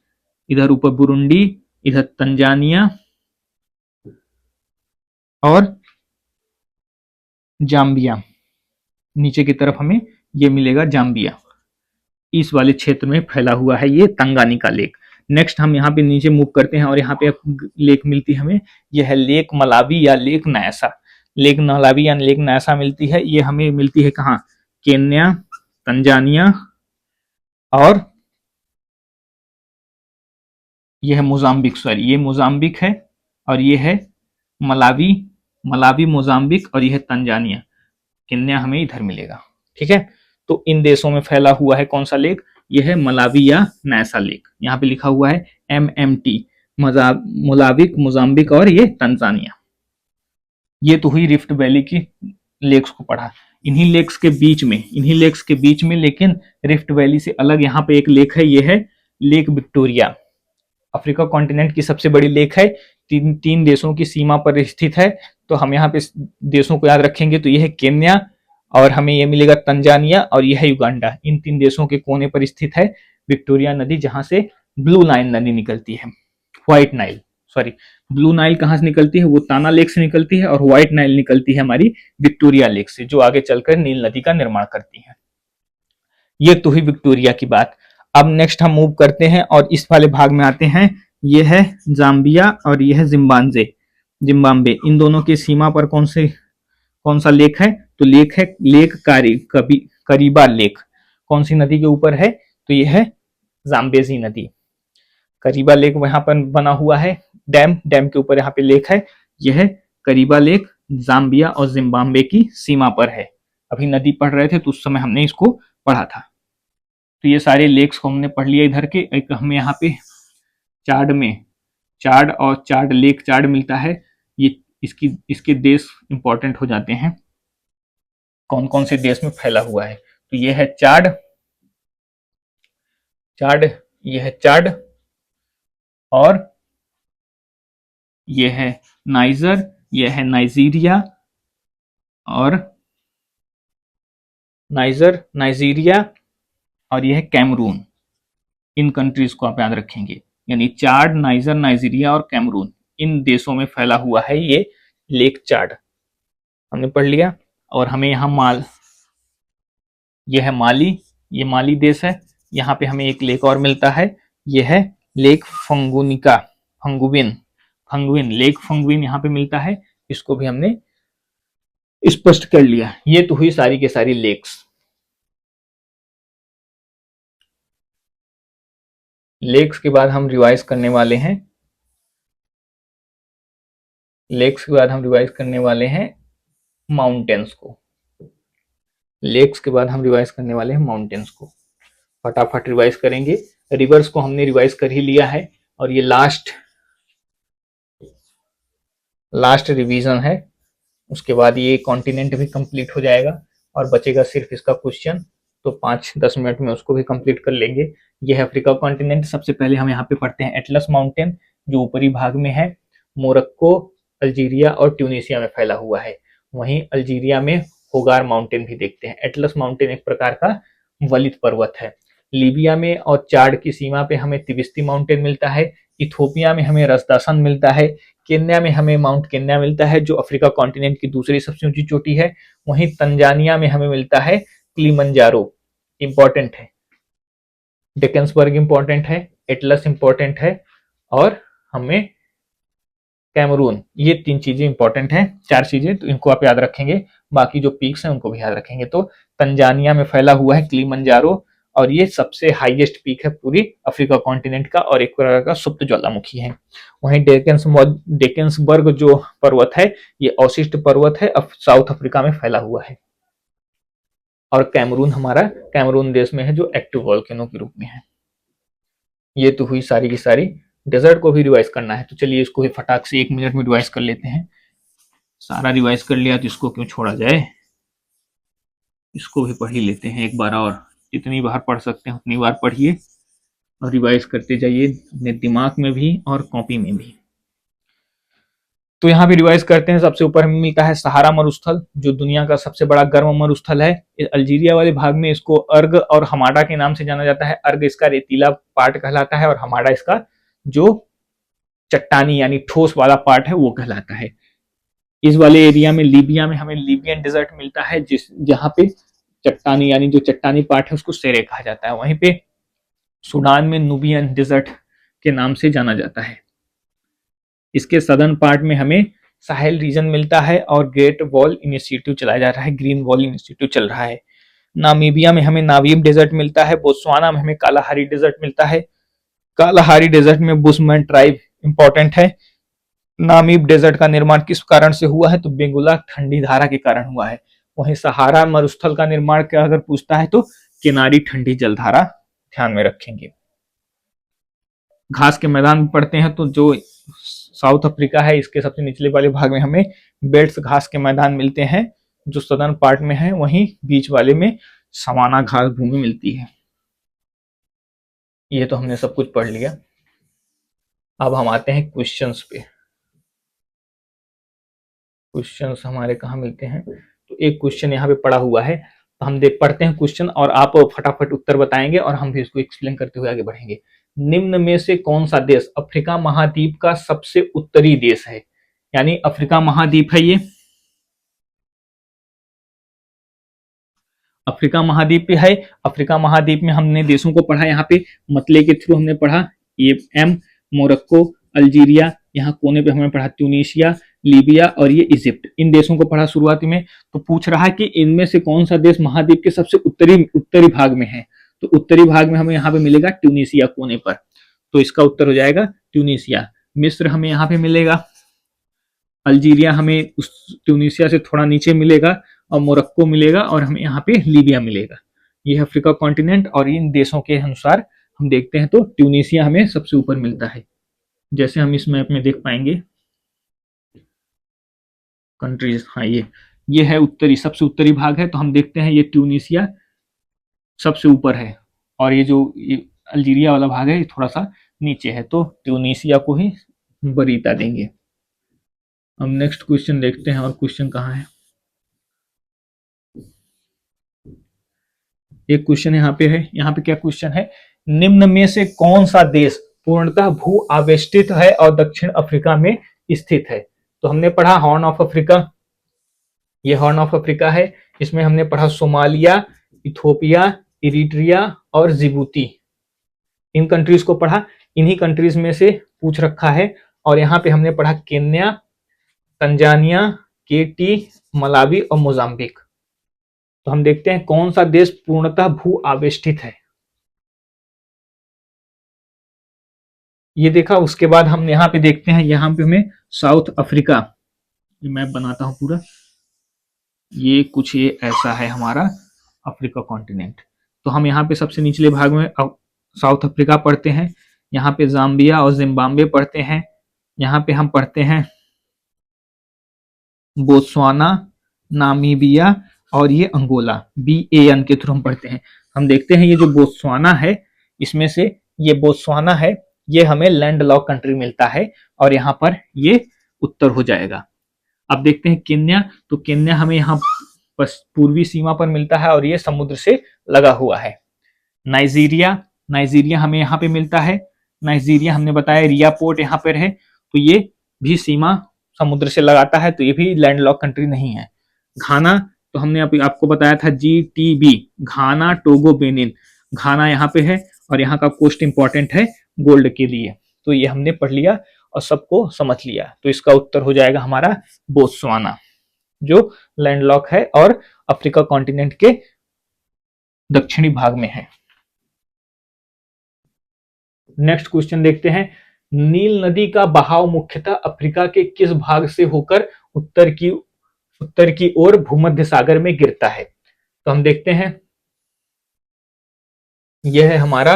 इधर ऊपर बुरुंडी, इधर तंजानिया और जाम्बिया। नीचे की तरफ हमें ये मिलेगा जाम्बिया। इस वाले क्षेत्र में फैला हुआ है ये तंगानिका लेक। नेक्स्ट हम यहाँ पे नीचे मूव करते हैं और यहाँ पे लेक मिलती है हमें, यह है लेक मलावी या लेक नायसा। लेक मलावी या लेक नासा मिलती है, ये हमें मिलती है कहाँ? केन्या, तंजानिया और ये है मोजाम्बिक, सॉरी ये मोजाम्बिक है और ये है मलावी, मलावी मोजाम्बिक और ये है तंजानिया। केन्या हमें इधर मिलेगा, ठीक है। तो इन देशों में फैला हुआ है कौन सा लेक? ये है मलावी या नासा लेक। यहाँ पे लिखा हुआ है MMT, मोलाविक, मोजाम्बिक और ये तंजानिया। ये तो हुई रिफ्ट वैली की लेक्स को पढ़ा। इन्हीं लेक्स के बीच में लेकिन रिफ्ट वैली से अलग यहाँ पे एक लेक है, ये है लेक विक्टोरिया। अफ्रीका कॉन्टिनेंट की सबसे बड़ी लेक है, तीन देशों की सीमा पर स्थित है। तो हम यहाँ पे देशों को याद रखेंगे तो ये है केन्या और हमें ये मिलेगा तंजानिया और यह है युगांडा। इन तीन देशों के कोने पर स्थित है विक्टोरिया नदी, जहां से ब्लू नाइल नदी निकलती है। White Nile, sorry, blue Nile कहां से निकलती है? वो ताना लेक से निकलती है और व्हाइट नाइल निकलती है हमारी विक्टोरिया लेक से, जो आगे चलकर नील नदी का निर्माण करती है। ये तो हुई विक्टोरिया की बात। अब नेक्स्ट हम मूव करते हैं और इस वाले भाग में आते हैं। ये है जाम्बिया और ये है जिम्बाब्वे। इन दोनों की सीमा पर कौन सा लेक है? तो लेक है लेक करीबा लेक। कौन सी नदी के ऊपर है? तो ये है जाम्बेजी नदी। करीबा लेक वहां पर बना हुआ है, डैम के ऊपर यहाँ पे लेक है। यह है करीबा लेक, जाम्बिया और जिम्बाब्वे की सीमा पर है। अभी नदी पढ़ रहे थे तो उस समय हमने इसको पढ़ा था। तो ये सारे लेक्स को हमने पढ़ लिया इधर के। एक हमें यहाँ पे चार्ड लेक चार्ड मिलता है। ये इसके देश इंपॉर्टेंट हो जाते हैं, कौन कौन से देश में फैला हुआ है। तो ये है चार्ड, ये है चार्ड और ये है नाइजर, ये है नाइजीरिया और नाइजीरिया और ये है कैमरून। इन कंट्रीज को आप याद रखेंगे, यानी चार्ड, नाइजर, नाइजीरिया और कैमरून, इन देशों में फैला हुआ है ये लेक चार्ड। हमने पढ़ लिया। और हमें यहाँ ये है माली, ये माली देश है। यहाँ पे हमें एक लेक और मिलता है, ये है लेक फंगुइन लेक फंगुइन यहाँ पे मिलता है। इसको भी हमने स्पष्ट कर लिया। ये तो हुई सारी के सारी लेक्स। लेक्स के बाद हम रिवाइज करने वाले हैं, माउंटेन्स को। फटाफट रिवाइज करेंगे। रिवर्स को हमने रिवाइज कर ही लिया है और ये लास्ट रिवीजन है। उसके बाद ये कॉन्टिनेंट भी कंप्लीट हो जाएगा और बचेगा सिर्फ इसका क्वेश्चन। तो 5-10 मिनट में उसको भी कंप्लीट कर लेंगे। ये है अफ्रीका कॉन्टिनेंट। सबसे पहले हम यहाँ पे पढ़ते हैं एटलस माउंटेन, जो ऊपरी भाग में है। मोरक्को, अल्जीरिया और ट्यूनिसिया में फैला हुआ है। वहीं अल्जीरिया में होगार माउंटेन भी देखते हैं। एटलस माउंटेन एक प्रकार का वलित पर्वत है। लीबिया में और चाड की सीमा पे हमें तिबिस्ती माउंटेन मिलता है। इथोपिया में हमें रसदासन मिलता है। केन्या में हमें माउंट केन्या मिलता है, जो अफ्रीका कॉन्टिनेंट की दूसरी सबसे ऊंची चोटी है। वहीं तंजानिया में हमें मिलता है किलिमंजारो, इंपॉर्टेंट है। डेकन्सबर्ग इंपॉर्टेंट है, एटलस इंपॉर्टेंट है और हमें कैमरून, ये 3 चीजें इंपॉर्टेंट हैं। 4 चीजें, तो इनको आप याद रखेंगे। बाकी जो पीक्स हैं उनको भी याद रखेंगे। तो तंजानिया में फैला हुआ है किलिमंजारो और ये सबसे हाईएस्ट पीक है पूरी अफ्रीका कॉन्टिनेंट का और एक प्रकार का सुप्त ज्वालामुखी है। वहीं डेकेंसबर्ग जो पर्वत है, ये अवशिष्ट पर्वत है, साउथ अफ्रीका में फैला हुआ है। और कैमरून देश में है, जो एक्टिव वोल्केनो के रूप में है। ये तो हुई सारी की सारी। डेजर्ट को भी रिवाइज करना है, तो चलिए इसको भी फटाक से 1 मिनट में रिवाइज कर लेते हैं। सारा रिवाइज कर लिया तो इसको क्यों छोड़ा जाए, इसको भी पढ़ ही लेते हैं एक बार और। जितनी बार पढ़ सकते हैं उतनी बार पढ़िए और रिवाइज करते जाइए अपने दिमाग में भी और कॉपी में भी। तो यहाँ पे रिवाइज करते हैं। सबसे ऊपर हमें मिलता है सहारा मरुस्थल, जो दुनिया का सबसे बड़ा गर्म मरुस्थल है। अल्जीरिया वाले भाग में इसको अर्ग और हमाडा के नाम से जाना जाता है। अर्ग इसका रेतीला पार्ट कहलाता है और हमाडा इसका जो चट्टानी यानी ठोस वाला पार्ट है वो कहलाता है। इस वाले एरिया में लीबिया में हमें लीबियन डेजर्ट मिलता है, जहां पे चट्टानी यानी जो चट्टानी पार्ट है उसको सेरे कहा जाता है। वहीं पे सूडान में नुबियन डेजर्ट के नाम से जाना जाता है। इसके सदर्न पार्ट में हमें साहेल रीजन मिलता है और ग्रेट वॉल इनिशिएटिव चलाया जा रहा है, ग्रीन वॉल इनिशिएटिव चल रहा है। नामीबिया में हमें नावीब डेजर्ट मिलता है, बोत्सवाना में हमें कालाहारी डेजर्ट मिलता है। कालाहारी डेजर्ट में बुशमैन ट्राइब इंपॉर्टेंट है। नामीब डेजर्ट का निर्माण किस कारण से हुआ है, तो बेंगुला ठंडी धारा के कारण हुआ है। वहीं सहारा मरुस्थल का निर्माण क्या अगर पूछता है तो किनारी ठंडी जलधारा ध्यान में रखेंगे। घास के मैदान में पढ़ते हैं तो जो साउथ अफ्रीका है इसके सबसे निचले वाले भाग में हमें बेल्ट्स घास के मैदान मिलते हैं जो सदर्न पार्ट में है, वहीं बीच वाले में सवाना घास भूमि मिलती है। ये तो हमने सब कुछ पढ़ लिया। अब हम आते हैं क्वेश्चंस पे। क्वेश्चंस हमारे कहाँ मिलते हैं, तो एक क्वेश्चन यहाँ पे पड़ा हुआ है, तो हम देख पढ़ते हैं क्वेश्चन और आप फटाफट उत्तर बताएंगे और हम भी इसको एक्सप्लेन करते हुए आगे बढ़ेंगे। निम्न में से कौन सा देश अफ्रीका महाद्वीप का सबसे उत्तरी देश है, यानी अफ्रीका महाद्वीप है ये, अफ्रीका महाद्वीप पे है। अफ्रीका महाद्वीप में हमने देशों को पढ़ा, यहाँ पे मतले के थ्रू हमने पढ़ा ये मोरक्को, अल्जीरिया, यहाँ कोने पे हमने पढ़ा ट्यूनीशिया, लीबिया और ये इजिप्ट, इन देशों को पढ़ा शुरुआती में। तो पूछ रहा है कि इनमें से कौन सा देश महाद्वीप के सबसे उत्तरी भाग में है, तो उत्तरी भाग में हमें यहाँ पे मिलेगा ट्यूनीशिया कोने पर, तो इसका उत्तर हो जाएगा ट्यूनीशिया। मिस्र हमें यहाँ पे मिलेगा, अल्जीरिया हमें उस ट्यूनीशिया से थोड़ा नीचे मिलेगा और मोरक्को मिलेगा और हमें यहाँ पे लीबिया मिलेगा। ये अफ्रीका कॉन्टिनेंट और इन देशों के अनुसार हम देखते हैं तो ट्यूनीशिया हमें सबसे ऊपर मिलता है, जैसे हम इस मैप में देख पाएंगे कंट्रीज। हाँ ये है उत्तरी, सबसे उत्तरी भाग है, तो हम देखते हैं ये ट्यूनीशिया सबसे ऊपर है और ये जो ये अल्जीरिया वाला भाग है ये थोड़ा सा नीचे है, तो ट्यूनीशिया को ही वरीयता देंगे। हम नेक्स्ट क्वेश्चन देखते हैं, और क्वेश्चन कहाँ है, एक क्वेश्चन यहाँ पे है। यहाँ पे क्या क्वेश्चन है, निम्न में से कौन सा देश पूर्णतः भू आवेष्टित है और दक्षिण अफ्रीका में स्थित है, तो हमने पढ़ा हॉर्न ऑफ अफ्रीका, ये हॉर्न ऑफ अफ्रीका है। इसमें हमने पढ़ा सोमालिया, इथोपिया, इरिट्रिया और जिबूती, इन कंट्रीज को पढ़ा। इन्हीं कंट्रीज में से पूछ रखा है, और यहाँ पे हमने पढ़ा केन्या, तंजानिया, केटी, मलावी और मोजाम्बिक। तो हम देखते हैं कौन सा देश पूर्णतः भू आवेष्टित है, ये देखा। उसके बाद हम यहाँ पे देखते हैं, यहाँ पे हमें साउथ अफ्रीका, ये मैप बनाता हूं पूरा, ये कुछ ये ऐसा है हमारा अफ्रीका कॉन्टिनेंट। तो हम यहाँ पे सबसे निचले भाग में साउथ अफ्रीका पढ़ते हैं, यहाँ पे जाम्बिया और जिम्बाब्वे पढ़ते हैं, यहाँ पे हम पढ़ते हैं बोत्सवाना, नामीबिया और ये अंगोला, BAN के थ्रू हम पढ़ते हैं। हम देखते हैं ये जो बोत्सवाना है, इसमें से ये बोत्सवाना है, ये हमें लैंड लॉक कंट्री मिलता है और यहाँ पर ये उत्तर हो जाएगा। अब देखते हैं केन्या, तो केन्या हमें यहाँ पूर्वी सीमा पर मिलता है और ये समुद्र से लगा हुआ है। नाइजीरिया, नाइजीरिया हमें यहाँ पे मिलता है, नाइजीरिया हमने बताया रिया पोर्ट यहाँ पर है, तो ये भी सीमा समुद्र से लगाता है, तो ये भी लैंडलॉक कंट्री नहीं है। घाना, तो हमने आपको बताया था GTB, घाना, टोगो, बेनिन, घाना यहाँ पे है और यहाँ का कोस्ट इंपॉर्टेंट है गोल्ड के लिए, तो ये हमने पढ़ लिया और सबको समझ लिया। तो इसका उत्तर हो जाएगा हमारा बोत्सवाना, जो लैंडलॉक है और अफ्रीका कॉन्टिनेंट के दक्षिणी भाग में है। नेक्स्ट क्वेश्चन देखते हैं, नील नदी का बहाव मुख्यतः अफ्रीका के किस भाग से होकर उत्तर की ओर भूमध्य सागर में गिरता है, तो हम देखते हैं यह है हमारा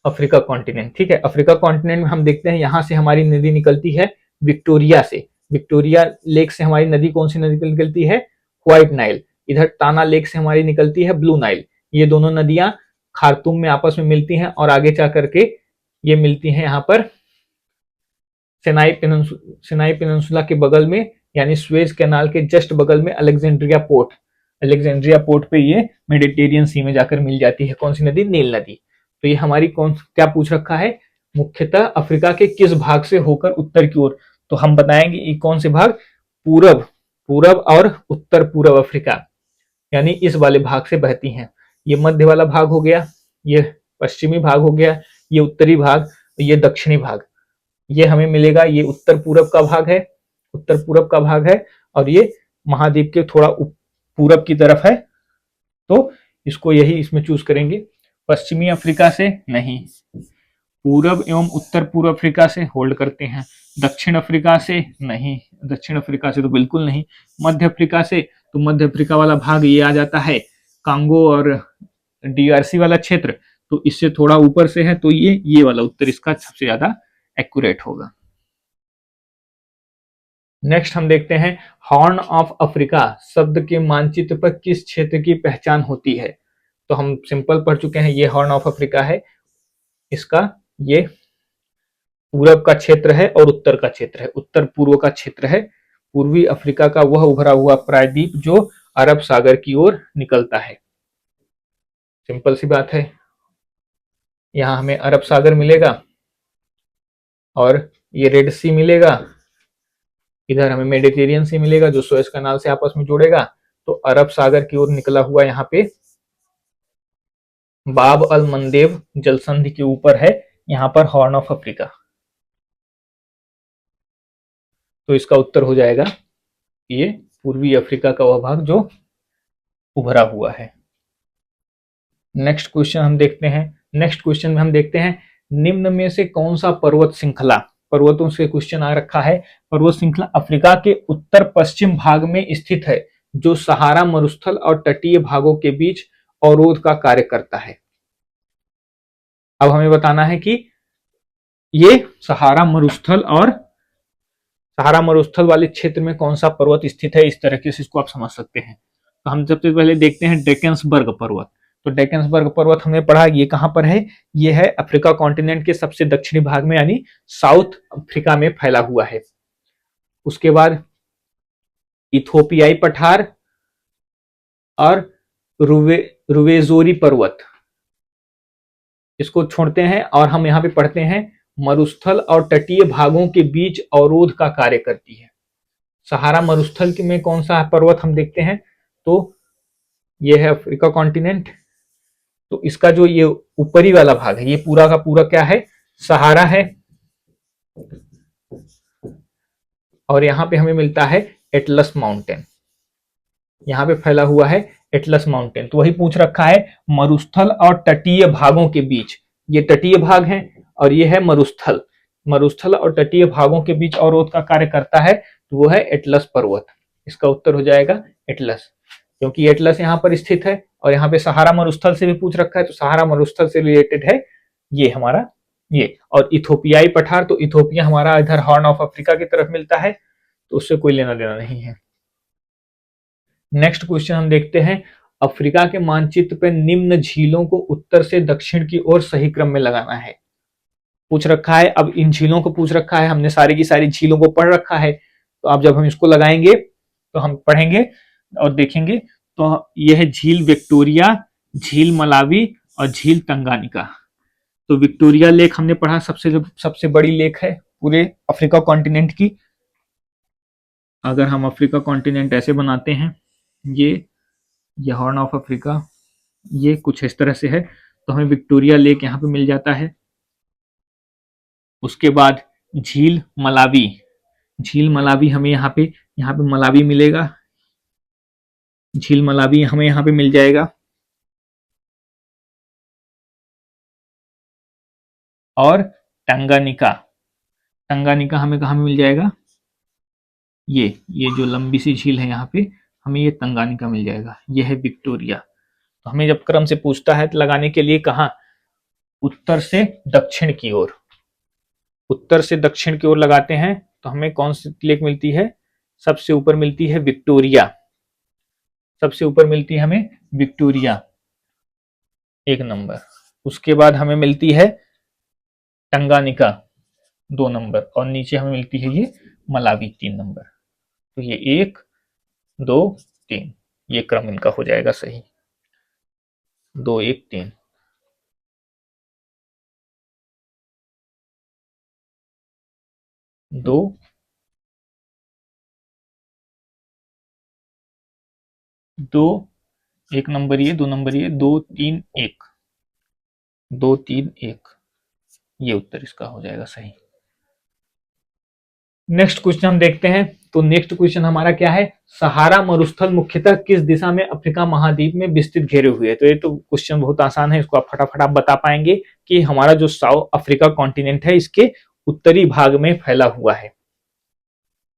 अफ्रीका कॉन्टिनेंट। ठीक है, अफ्रीका कॉन्टिनेंट में हम देखते हैं यहां से हमारी नदी निकलती है विक्टोरिया से, विक्टोरिया लेक से हमारी नदी, कौन सी नदी निकलती है, व्हाइट नाइल। इधर ताना लेक से हमारी निकलती है ब्लू नाइल। ये दोनों नदियां खार्तूम में आपस में मिलती हैं और आगे जा करके ये मिलती हैं यहाँ पर सिनाई पेनिनसुला के बगल में, यानी स्वेज कैनाल के जस्ट बगल में अलेक्जेंड्रिया पोर्ट पे ये मेडिटेरियन सी में जाकर मिल जाती है। कौन सी नदी, नील नदी। तो ये हमारी क्या पूछ रखा है, मुख्यतः अफ्रीका के किस भाग से होकर उत्तर की ओर, तो हम बताएंगे ये कौन से भाग, पूरब और उत्तर पूर्व अफ्रीका, यानी इस वाले भाग से बहती हैं। ये मध्य वाला भाग हो गया, ये पश्चिमी भाग हो गया, ये उत्तरी भाग, ये दक्षिणी भाग। ये हमें मिलेगा, ये उत्तर पूरब का भाग है उत्तर पूरब का भाग है, और ये महाद्वीप के थोड़ा पूरब की तरफ है, तो इसको यही इसमें चूज करेंगे। पश्चिमी अफ्रीका से नहीं, पूरब एवं उत्तर पूर्व अफ्रीका से होल्ड करते हैं। दक्षिण अफ्रीका से नहीं, दक्षिण अफ्रीका से तो बिल्कुल नहीं। मध्य अफ्रीका से, तो मध्य अफ्रीका वाला भाग ये आ जाता है, कांगो और डीआरसी वाला क्षेत्र, तो इससे थोड़ा ऊपर से है, तो ये वाला उत्तर इसका सबसे ज्यादा एक्यूरेट होगा। नेक्स्ट हम देखते हैं, हॉर्न ऑफ अफ्रीका शब्द के मानचित्र पर किस क्षेत्र की पहचान होती है? तो हम सिंपल पढ़ चुके हैं, ये हॉर्न ऑफ अफ्रीका है, इसका ये पूरब का क्षेत्र है और उत्तर का क्षेत्र है, उत्तर पूर्व का क्षेत्र है। पूर्वी अफ्रीका का वह उभरा हुआ प्रायद्वीप जो अरब सागर की ओर निकलता है। सिंपल सी बात है, यहां हमें अरब सागर मिलेगा और ये रेड सी मिलेगा, इधर हमें मेडिटेरियन सी मिलेगा जो सुएज कनाल से आपस में जुड़ेगा। तो अरब सागर की ओर निकला हुआ यहाँ पे बाब अल मंदेब जलसंधि के ऊपर है यहाँ पर हॉर्न ऑफ अफ्रीका, तो इसका उत्तर हो जाएगा ये पूर्वी अफ्रीका का वह भाग जो उभरा हुआ है। नेक्स्ट क्वेश्चन हम देखते हैं, नेक्स्ट क्वेश्चन में हम देखते हैं, निम्न में से कौन सा पर्वत श्रृंखला, पर्वतों से क्वेश्चन आ रखा है, पर्वत श्रृंखला अफ्रीका के उत्तर पश्चिम भाग में स्थित है जो सहारा मरुस्थल और तटीय भागों के बीच अवरोध का कार्य करता है। अब हमें बताना है कि ये सहारा मरुस्थल वाले क्षेत्र में कौन सा पर्वत स्थित है, इस तरीके से इसको आप समझ सकते हैं। तो हम सबसे पहले देखते हैं ड्रैकेंसबर्ग पर्वत। तो ड्रैकेंसबर्ग पर्वत हमने पढ़ा, ये कहां पर है, ये है अफ्रीका कॉन्टिनेंट के सबसे दक्षिणी भाग में, यानी साउथ अफ्रीका में फैला हुआ है। उसके बाद इथोपियाई पठार और रुवेजोरी पर्वत, इसको छोड़ते हैं और हम यहाँ पे पढ़ते हैं मरुस्थल और तटीय भागों के बीच अवरोध का कार्य करती है। सहारा मरुस्थल में कौन सा पर्वत हम देखते हैं, तो ये है अफ्रीका कॉन्टिनेंट, तो इसका जो ये ऊपरी वाला भाग है ये पूरा का पूरा क्या है, सहारा है, और यहां पे हमें मिलता है एटलस माउंटेन, यहां पे फैला हुआ है एटलस माउंटेन। तो वही पूछ रखा है मरुस्थल और तटीय भागों के बीच, ये तटीय भाग है और ये है मरुस्थल, मरुस्थल और तटीय भागों के बीच अवरोध का कार्य करता है, तो वो है एटलस पर्वत। इसका उत्तर हो जाएगा एटलस, क्योंकि एटलस यहाँ पर स्थित है और यहाँ पे सहारा मरुस्थल से भी पूछ रखा है, तो सहारा मरुस्थल से रिलेटेड है ये हमारा ये। और इथोपियाई पठार, तो इथोपिया हमारा इधर हॉर्न ऑफ अफ्रीका की तरफ मिलता है, तो उससे कोई लेना देना नहीं है। नेक्स्ट क्वेश्चन हम देखते हैं, अफ्रीका के मानचित्र पर निम्न झीलों को उत्तर से दक्षिण की ओर सही क्रम में लगाना है, पूछ रखा है। अब इन झीलों को पूछ रखा है, हमने सारी की सारी झीलों को पढ़ रखा है, तो अब जब हम इसको लगाएंगे तो हम पढ़ेंगे और देखेंगे, तो यह है झील विक्टोरिया, झील मलावी और झील तंगानिका। तो विक्टोरिया लेक हमने पढ़ा, सबसे बड़ी लेक है पूरे अफ्रीका कॉन्टिनेंट की। अगर हम अफ्रीका कॉन्टिनेंट ऐसे बनाते हैं, ये हॉर्न ऑफ अफ्रीका ये कुछ इस तरह से है, तो हमें विक्टोरिया लेक यहाँ पे मिल जाता है। उसके बाद झील मलावी, झील मलावी हमें यहाँ पे मलावी मिलेगा, झील मलावी हमें यहाँ पे मिल जाएगा। और टंगानिका, टंगानिका हमें कहाँ मिल जाएगा, ये जो लंबी सी झील है यहाँ पे हमें ये तंगानिका मिल जाएगा, ये है विक्टोरिया। तो हमें जब क्रम से पूछता है तो लगाने के लिए कहाँ, उत्तर से दक्षिण की ओर, उत्तर से दक्षिण की ओर लगाते हैं तो हमें कौन सी लेक मिलती है, सबसे ऊपर मिलती है विक्टोरिया, सबसे ऊपर मिलती है हमें विक्टोरिया 1 नंबर। उसके बाद हमें मिलती है टंगानिका 2 नंबर, और नीचे हमें मिलती है ये मलावी 3 नंबर। तो ये 1 2 3, ये क्रम इनका हो जाएगा सही, 2 1 3। दो 1 नंबर ये, 2 नंबर ये, 2 3 1, 2 3 1, ये उत्तर इसका हो जाएगा सही। नेक्स्ट क्वेश्चन हम देखते हैं, तो नेक्स्ट क्वेश्चन हमारा क्या है, सहारा मरुस्थल मुख्यतः किस दिशा में अफ्रीका महाद्वीप में विस्तृत घेरे हुए है। तो ये तो क्वेश्चन बहुत आसान है, इसको आप फटाफट आप बता पाएंगे कि हमारा जो साउथ अफ्रीका कॉन्टिनेंट है इसके उत्तरी भाग में फैला हुआ है,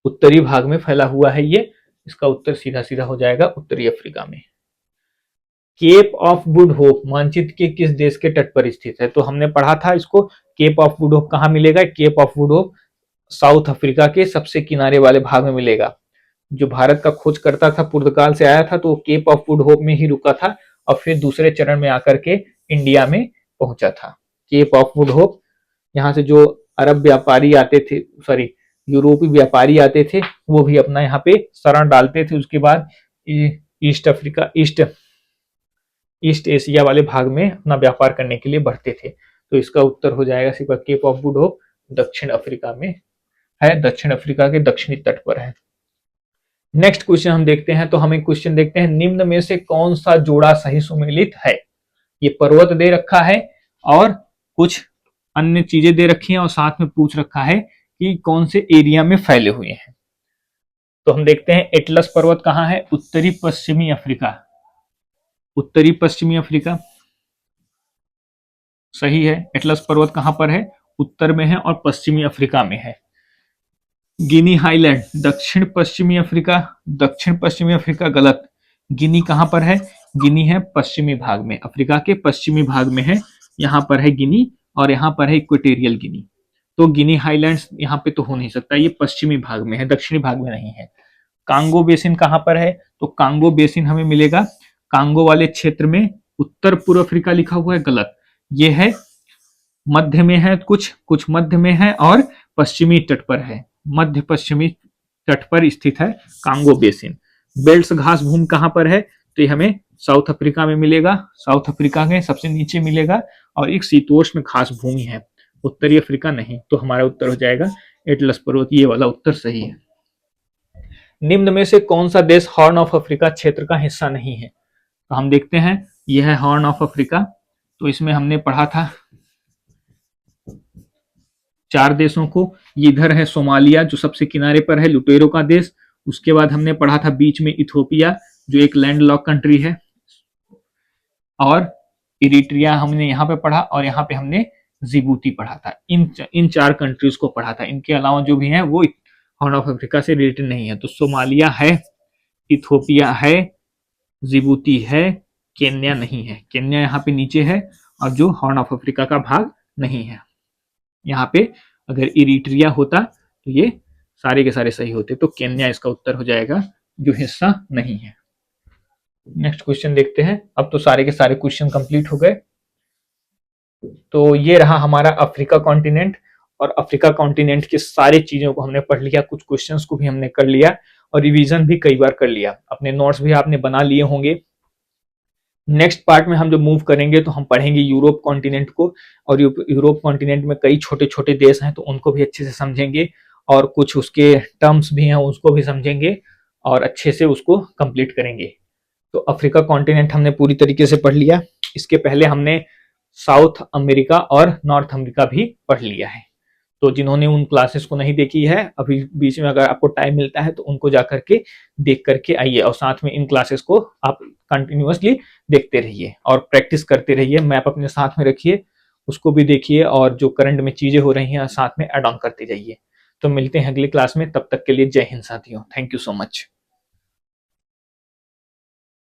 उत्तरी भाग में फैला हुआ है ये, इसका उत्तर सीधा सीधा हो जाएगा उत्तरी अफ्रीका में। केप ऑफ गुड होप मानचित्र के किस देश के तट पर स्थित है। तो हमने पढ़ा था इसको, केप ऑफ गुड होप कहाँ मिलेगा, Cape of Good Hope South Africa के सबसे किनारे वाले भाग में मिलेगा। जो भारत का खोज करता था पुर्तगाल से आया था तो वो केप ऑफ गुड होप में ही रुका था और फिर दूसरे चरण में आकर के इंडिया में पहुंचा था। केप ऑफ गुड होप, यहाँ से जो अरब व्यापारी आते थे, सॉरी यूरोपीय व्यापारी आते थे, वो भी अपना यहाँ पे शरण डालते थे। उसके बाद ईस्ट अफ्रीका, ईस्ट एशिया वाले भाग में अपना व्यापार करने के लिए बढ़ते थे। तो इसका उत्तर हो जाएगा सिर्फ केप ऑफ गुड होप दक्षिण अफ्रीका में है, दक्षिण अफ्रीका के दक्षिणी तट पर है। नेक्स्ट क्वेश्चन हम देखते हैं, तो हमें क्वेश्चन देखते हैं, निम्न में से कौन सा जोड़ा सही सुमेलित है। ये पर्वत दे रखा है और कुछ अन्य चीजें दे रखी हैं और साथ में पूछ रखा है कि कौन से एरिया में फैले हुए हैं। तो हम देखते हैं एटलस पर्वत कहाँ है, उत्तरी पश्चिमी अफ्रीका, उत्तरी पश्चिमी अफ्रीका सही है। एटलस पर्वत कहां पर है, उत्तर में है और पश्चिमी अफ्रीका में है। गिनी हाईलैंड दक्षिण पश्चिमी अफ्रीका, दक्षिण पश्चिमी अफ्रीका गलत। गिनी कहां पर है, गिनी है पश्चिमी भाग में, अफ्रीका के पश्चिमी भाग में है, यहां पर है गिनी और यहां पर है इक्वेटोरियल गिनी। तो गिनी हाईलैंड्स यहाँ पे तो हो नहीं सकता, ये पश्चिमी भाग में है, दक्षिणी भाग में नहीं है। कांगो बेसिन कहां पर है, तो कांगो बेसिन हमें मिलेगा कांगो वाले क्षेत्र में, उत्तर पूर्व अफ्रीका लिखा हुआ है गलत, ये है मध्य में है, कुछ मध्य में है और पश्चिमी तट पर है, मध्य पश्चिमी तट पर स्थित है कांगो बेसिन। बेल्ट्स घास भूमि कहां पर है, तो ये हमें साउथ अफ्रीका में मिलेगा, साउथ अफ्रीका के सबसे नीचे मिलेगा और एक शीतोष्ण घास भूमि है, उत्तरी अफ्रीका नहीं। तो हमारा उत्तर हो जाएगा एटलस पर्वत, ये वाला उत्तर सही है। निम्न में से कौन सा देश हॉर्न ऑफ अफ्रीका क्षेत्र का हिस्सा नहीं है। तो हम देखते हैं, यह है हॉर्न ऑफ अफ्रीका। तो इसमें हमने पढ़ा था 4 देशों को, ये इधर है सोमालिया जो सबसे किनारे पर है, लुटेरो का देश। उसके बाद हमने पढ़ा था बीच में इथोपिया जो एक लैंडलॉक कंट्री है, और इरिट्रिया हमने यहाँ पे पढ़ा, और यहाँ पे हमने जिबूती पढ़ा था। इन 4 कंट्रीज को पढ़ा था। इनके अलावा जो भी है वो हॉर्न ऑफ अफ्रीका से रिलेटेड नहीं है। तो सोमालिया है, इथोपिया है, जिबूती है, केन्या नहीं है, केन्या यहाँ पे नीचे है, और जो हॉर्न ऑफ अफ्रीका का भाग नहीं है। यहाँ पे अगर इरिट्रिया होता तो ये सारे के सारे सही होते, तो केन्या इसका उत्तर हो जाएगा जो हिस्सा नहीं है। नेक्स्ट क्वेश्चन देखते हैं। अब तो सारे के सारे क्वेश्चन कंप्लीट हो गए। तो ये रहा हमारा अफ्रीका कॉन्टिनेंट, और अफ्रीका कॉन्टिनेंट की सारी चीजों को हमने पढ़ लिया, कुछ क्वेश्चंस को भी हमने कर लिया और रिवीजन भी कई बार कर लिया, अपने नोट्स भी आपने बना लिए होंगे। नेक्स्ट पार्ट में हम जो मूव करेंगे तो हम पढ़ेंगे यूरोप कॉन्टिनेंट को, और यूरोप कॉन्टिनेंट में कई छोटे छोटे देश हैं तो उनको भी अच्छे से समझेंगे, और कुछ उसके टर्म्स भी हैं उसको भी समझेंगे और अच्छे से उसको कंप्लीट करेंगे। तो अफ्रीका कॉन्टिनेंट हमने पूरी तरीके से पढ़ लिया। इसके पहले हमने साउथ अमेरिका और नॉर्थ अमेरिका भी पढ़ लिया है। तो जिन्होंने उन क्लासेस को नहीं देखी है अभी बीच में, अगर आपको टाइम मिलता है तो उनको जा करके देख करके आइए, और साथ में इन क्लासेस को आप कंटिन्यूअसली देखते रहिए और प्रैक्टिस करते रहिए। मैप अपने साथ में रखिए, उसको भी देखिए, और जो करंट में चीजें हो रही हैं साथ में एड ऑन करते जाइए। तो मिलते हैं अगली क्लास में, तब तक के लिए जय हिंद साथियों, थैंक यू सो मच।